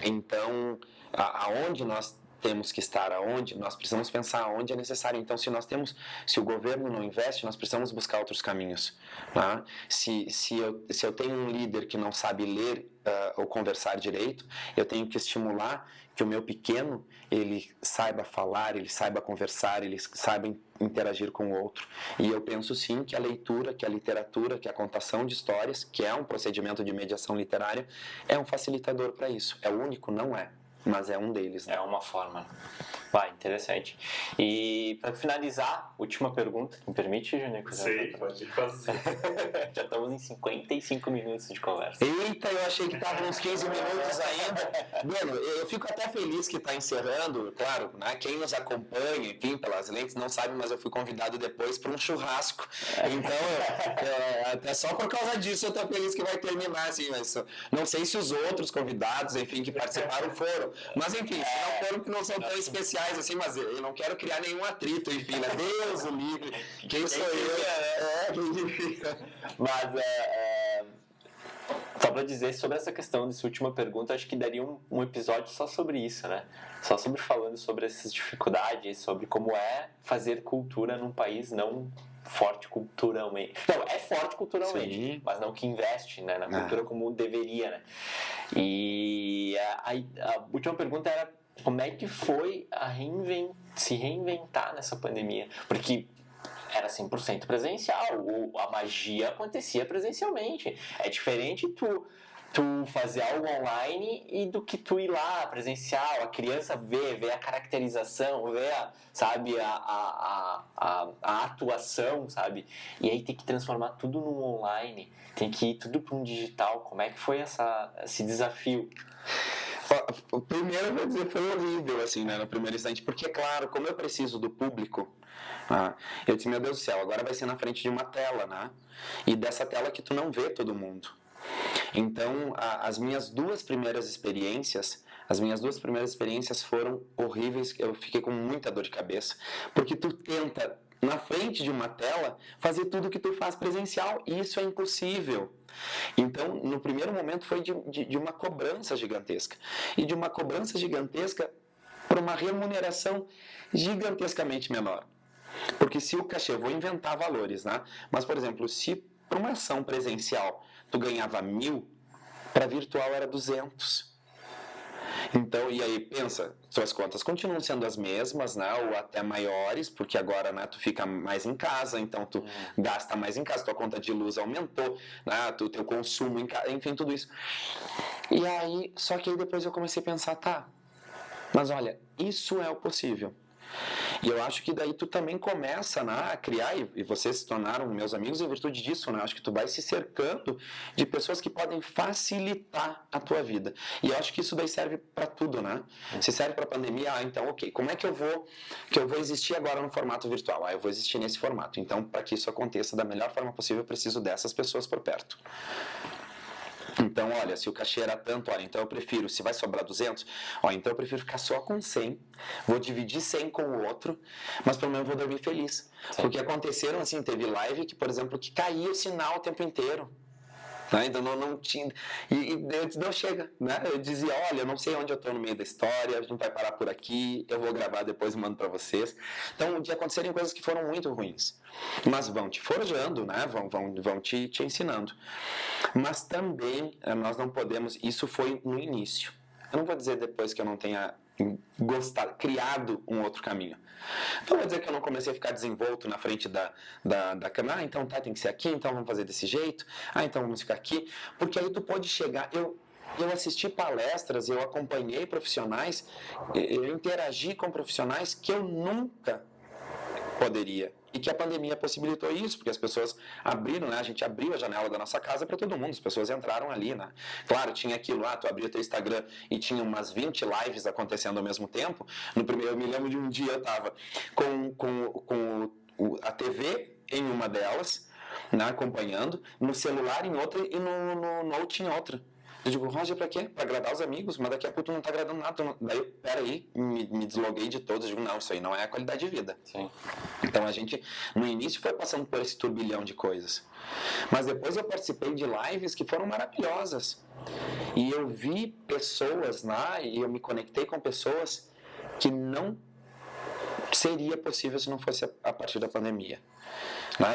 S3: Então, aonde nós temos que estar, aonde nós precisamos pensar aonde é necessário. Então, se o governo não investe, nós precisamos buscar outros caminhos. Tá? Se eu tenho um líder que não sabe ler ou conversar direito, eu tenho que estimular que o meu pequeno, ele saiba falar, ele saiba conversar, ele saiba interagir com o outro. E eu penso sim que a leitura, que a literatura, que a contação de histórias, que é um procedimento de mediação literária, é um facilitador para isso. É o único? Não é. Mas é um deles. Né?
S1: É uma forma. Vai, interessante. E para finalizar, última pergunta, me permite, Júnior?
S2: Sim, pode fazer.
S1: Já estamos em 55 minutos de conversa.
S3: Eita, eu achei que estavam uns 15 minutos ainda. Mano, eu fico até feliz que está encerrando, claro, né? Quem nos acompanha, enfim, pelas lentes, não sabe, mas eu fui convidado depois para um churrasco. Então, até só por causa disso eu estou feliz que vai terminar, assim, mas não sei se os outros convidados, enfim, que participaram foram. Mas, enfim, se não foram, que não são tão especiais assim, mas eu não quero criar nenhum atrito, enfim, né? Deus o livre, quem sou eu?
S1: Mas, só para dizer sobre essa questão dessa última pergunta, acho que daria um episódio só sobre isso, né? Só falando sobre essas dificuldades, sobre como é fazer cultura num país não forte culturalmente. Não, é forte culturalmente, sim, mas não que investe, né, na cultura como deveria, né? E a última pergunta era como é que foi se reinventar nessa pandemia? Porque era 100% presencial, a magia acontecia presencialmente. É diferente tu fazer algo online e do que tu ir lá presencial, a criança ver a caracterização, ver a atuação, sabe? E aí tem que transformar tudo num online, tem que ir tudo para um digital. Como é que foi esse desafio?
S3: O primeiro, eu vou dizer, foi horrível, assim, né, no primeiro instante, porque, claro, como eu preciso do público, eu disse, meu Deus do céu, agora vai ser na frente de uma tela, né, e dessa tela que tu não vê todo mundo. Então, as minhas duas primeiras experiências foram horríveis, eu fiquei com muita dor de cabeça, porque tu tenta, na frente de uma tela, fazer tudo o que tu faz presencial, e isso é impossível. Então, no primeiro momento foi de uma cobrança gigantesca. E de uma cobrança gigantesca por uma remuneração gigantescamente menor. Porque se o cachê, eu vou inventar valores, né? Mas, por exemplo, se para uma ação presencial tu ganhava 1.000, para virtual era 200. Então, e aí, pensa, suas contas continuam sendo as mesmas, né, ou até maiores, porque agora, né, tu fica mais em casa, então tu gasta mais em casa, tua conta de luz aumentou, né, teu consumo em casa, enfim, tudo isso. E aí, só que aí depois eu comecei a pensar, tá, mas olha, isso é o possível. E eu acho que daí tu também começa, né, a criar, e vocês se tornaram meus amigos em virtude disso, né? Acho que tu vai se cercando de pessoas que podem facilitar a tua vida. E eu acho que isso daí serve para tudo, né? Se serve para pandemia, então, ok, como é que eu vou existir agora no formato virtual? Eu vou existir nesse formato. Então, para que isso aconteça da melhor forma possível, eu preciso dessas pessoas por perto. Então, olha, se o cachê era tanto, olha, então eu prefiro, se vai sobrar 200, então eu prefiro ficar só com 100, vou dividir 100 com o outro, mas pelo menos eu vou dormir feliz. Sim. Porque aconteceram, assim, teve live que, por exemplo, que caía o sinal o tempo inteiro. Né? Então não tinha. E eu disse, não chega. Né? Eu dizia, olha, eu não sei onde eu estou no meio da história, a gente vai parar por aqui, eu vou gravar depois e mando para vocês. Então, de acontecerem coisas que foram muito ruins. Mas vão te forjando, né? vão te ensinando. Mas também nós não podemos. Isso foi no início. Eu não vou dizer depois que eu não tenha criado um outro caminho. Não vou dizer que eu não comecei a ficar desenvolto na frente da câmera. Então tá, tem que ser aqui, então vamos fazer desse jeito. Então vamos ficar aqui. Porque aí tu pode chegar... Eu assisti palestras, eu acompanhei profissionais, eu interagi com profissionais que eu nunca poderia. E que a pandemia possibilitou isso, porque as pessoas abriram, né? A gente abriu a janela da nossa casa para todo mundo, as pessoas entraram ali, né? Claro, tinha aquilo lá, tu abria teu Instagram e tinha umas 20 lives acontecendo ao mesmo tempo. Eu me lembro de um dia eu estava com a TV em uma delas, né, acompanhando, no celular em outra e no note em outra. Eu digo, Roger, pra quê? Pra agradar os amigos, mas daqui a pouco tu não tá agradando nada. Daí, peraí, me desloguei de todos. Eu digo, não, isso aí não é a qualidade de vida. Sim. Então a gente, no início, foi passando por esse turbilhão de coisas. Mas depois eu participei de lives que foram maravilhosas. E eu vi pessoas lá, e eu me conectei com pessoas que não seria possível se não fosse a partir da pandemia. Né?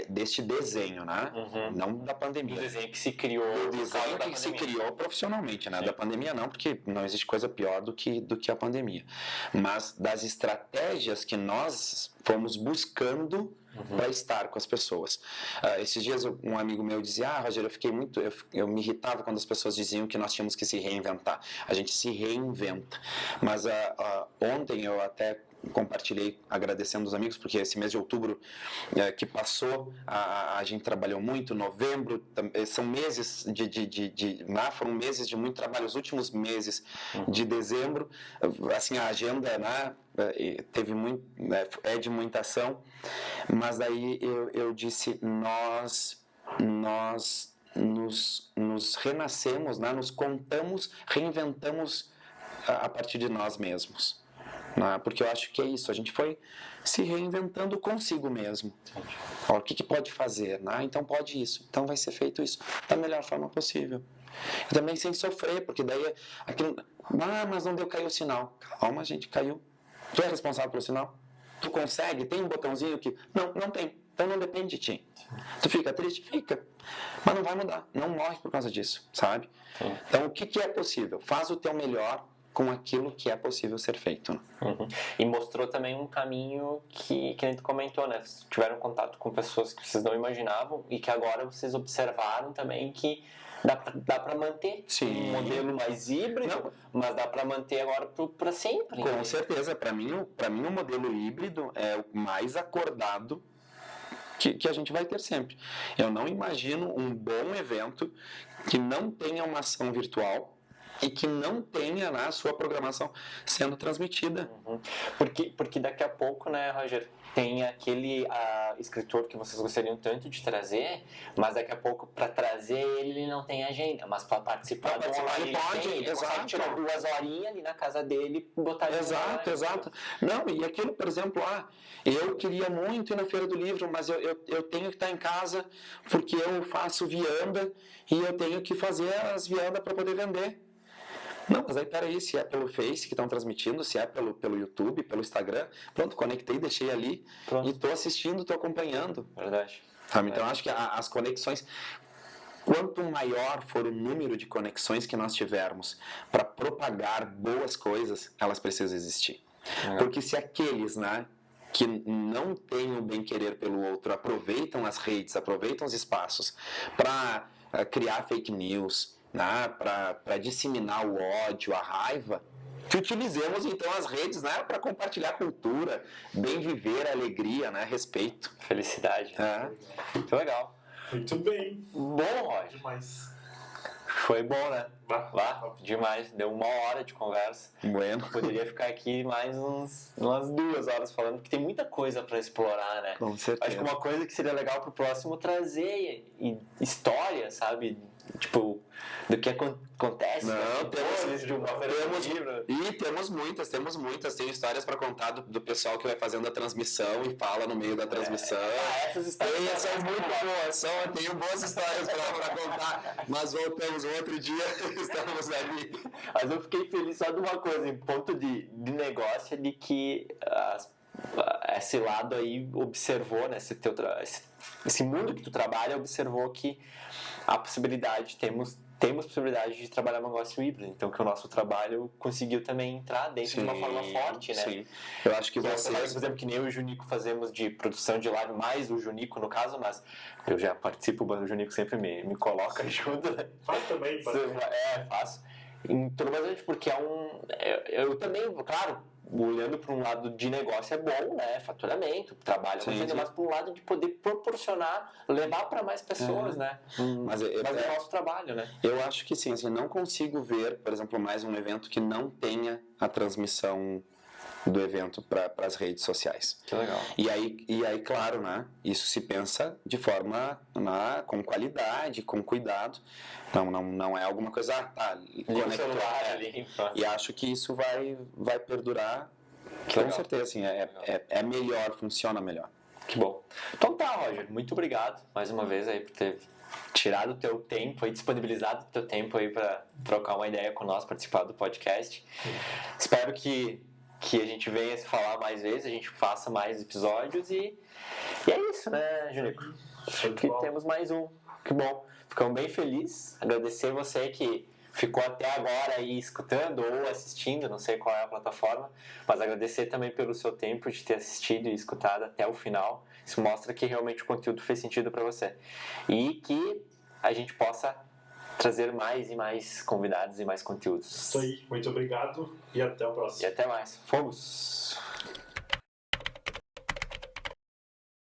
S3: Deste desenho, né? Não da pandemia.
S1: O desenho que se criou.
S3: O desenho que se criou profissionalmente, né? Da pandemia não, porque não existe coisa pior do que a pandemia. Mas das estratégias que nós fomos buscando para estar com as pessoas. Esses dias um amigo meu dizia, Roger, eu me irritava quando as pessoas diziam que nós tínhamos que se reinventar. A gente se reinventa. Mas ontem eu até compartilhei agradecendo os amigos, porque esse mês de outubro que passou, a gente trabalhou muito, novembro, são meses foram meses de muito trabalho, os últimos meses de dezembro, assim, a agenda, né, teve muito, é de muita ação, mas daí eu disse, nós nos renascemos, né, nos contamos, reinventamos a partir de nós mesmos. Porque eu acho que é isso, a gente foi se reinventando consigo mesmo. O que pode fazer? Então pode isso, então vai ser feito isso da melhor forma possível. E também sem sofrer, porque daí aquilo, mas não deu, caiu o sinal. Calma, gente, caiu. Tu é responsável pelo sinal? Tu consegue? Tem um botãozinho que... Não tem, então não depende de ti. Tu fica triste? Fica. Mas não vai mudar, não morre por causa disso, sabe? Então o que é possível? Faz o teu melhor com aquilo que é possível ser feito.
S1: E mostrou também um caminho que a gente comentou, né? Vocês tiveram contato com pessoas que vocês não imaginavam e que agora vocês observaram também que dá para manter.
S3: Sim.
S1: Um modelo mais híbrido, mas dá para manter agora para sempre.
S3: Com certeza. Para mim o modelo híbrido é o mais acordado que a gente vai ter sempre. Eu não imagino um bom evento que não tenha uma ação virtual e que não tenha a sua programação sendo transmitida.
S1: Porque daqui a pouco, né, Roger, tem aquele escritor que vocês gostariam tanto de trazer, mas daqui a pouco, para trazer ele não tem agenda, mas para participar do online ele consegue tirar 2 horinhas ali na casa dele e botar...
S3: Exato. Não, e aquilo, por exemplo, eu queria muito ir na Feira do Livro, mas eu tenho que estar em casa porque eu faço vianda e eu tenho que fazer as viandas para poder vender. Não, mas aí peraí, se é pelo Face que estão transmitindo, se é pelo YouTube, pelo Instagram, pronto, conectei, deixei ali e estou assistindo, estou acompanhando.
S1: Verdade.
S3: Sabe? Então, acho que as conexões, quanto maior for o número de conexões que nós tivermos para propagar boas coisas, elas precisam existir. Porque se aqueles, né, que não têm o bem-querer pelo outro aproveitam as redes, aproveitam os espaços para criar fake news, né, para disseminar o ódio, a raiva, que utilizemos então as redes, né, para compartilhar cultura, bem viver, alegria, né, respeito,
S1: felicidade. Muito legal.
S2: Muito bem.
S1: Bom, Roger.
S2: Demais.
S1: Foi bom, né? Demais. Deu 1 hora de conversa.
S3: Bueno.
S1: Poderia ficar aqui mais umas 2 horas falando, porque tem muita coisa para explorar, né?
S3: Com certeza.
S1: Acho que uma coisa que seria legal pro próximo trazer história, sabe? Tipo, do que acontece.
S3: Não, temos
S1: de uma livro.
S3: E temos muitas. Tem histórias para contar do pessoal que vai fazendo a transmissão e fala no meio da transmissão.
S1: Essas histórias
S3: são muito boas. Tenho boas histórias para contar, mas voltamos um outro dia, estamos ali.
S1: Mas eu fiquei feliz só de uma coisa, em ponto de negócio, de que esse lado aí observou, né, esse mundo que tu trabalha, observou que a possibilidade, temos possibilidade de trabalhar um negócio híbrido, então que o nosso trabalho conseguiu também entrar dentro de uma forma forte, né?
S3: Sim. Eu acho que
S1: vocês... Por exemplo, que nem eu e o Junico fazemos de produção de live, mais o Junico no caso, mas eu já participo, o Junico sempre me coloca junto, né?
S2: Faz também,
S1: faço. Então, porque eu também, claro, olhando para um lado de negócio é bom, né? Faturamento, trabalho, mas para um lado de poder proporcionar, levar para mais pessoas, né?
S3: Mas é
S1: o nosso trabalho, né?
S3: Eu acho que sim, assim, não consigo ver, por exemplo, mais um evento que não tenha a transmissão do evento para as redes sociais.
S1: Que legal.
S3: E aí, claro, né? Isso se pensa de forma com qualidade, com cuidado. Não é alguma coisa,
S1: liga o celular ali.
S3: E acho que isso vai perdurar.
S1: Que
S3: com
S1: legal.
S3: certeza, assim, é melhor, funciona melhor.
S1: Que bom. Então tá, Roger, muito obrigado mais uma vez aí por ter tirado o teu tempo aí, disponibilizado o teu tempo aí para trocar uma ideia com nós, participar do podcast. Espero que a gente venha se falar mais vezes, a gente faça mais episódios e é isso, né, Junico? Que temos mais um. Que bom. Ficamos bem felizes. Agradecer você que ficou até agora aí escutando ou assistindo, não sei qual é a plataforma, mas agradecer também pelo seu tempo de ter assistido e escutado até o final. Isso mostra que realmente o conteúdo fez sentido para você. E que a gente possa trazer mais e mais convidados e mais conteúdos.
S2: Isso aí, muito obrigado e até o próximo.
S1: E até mais. Fomos!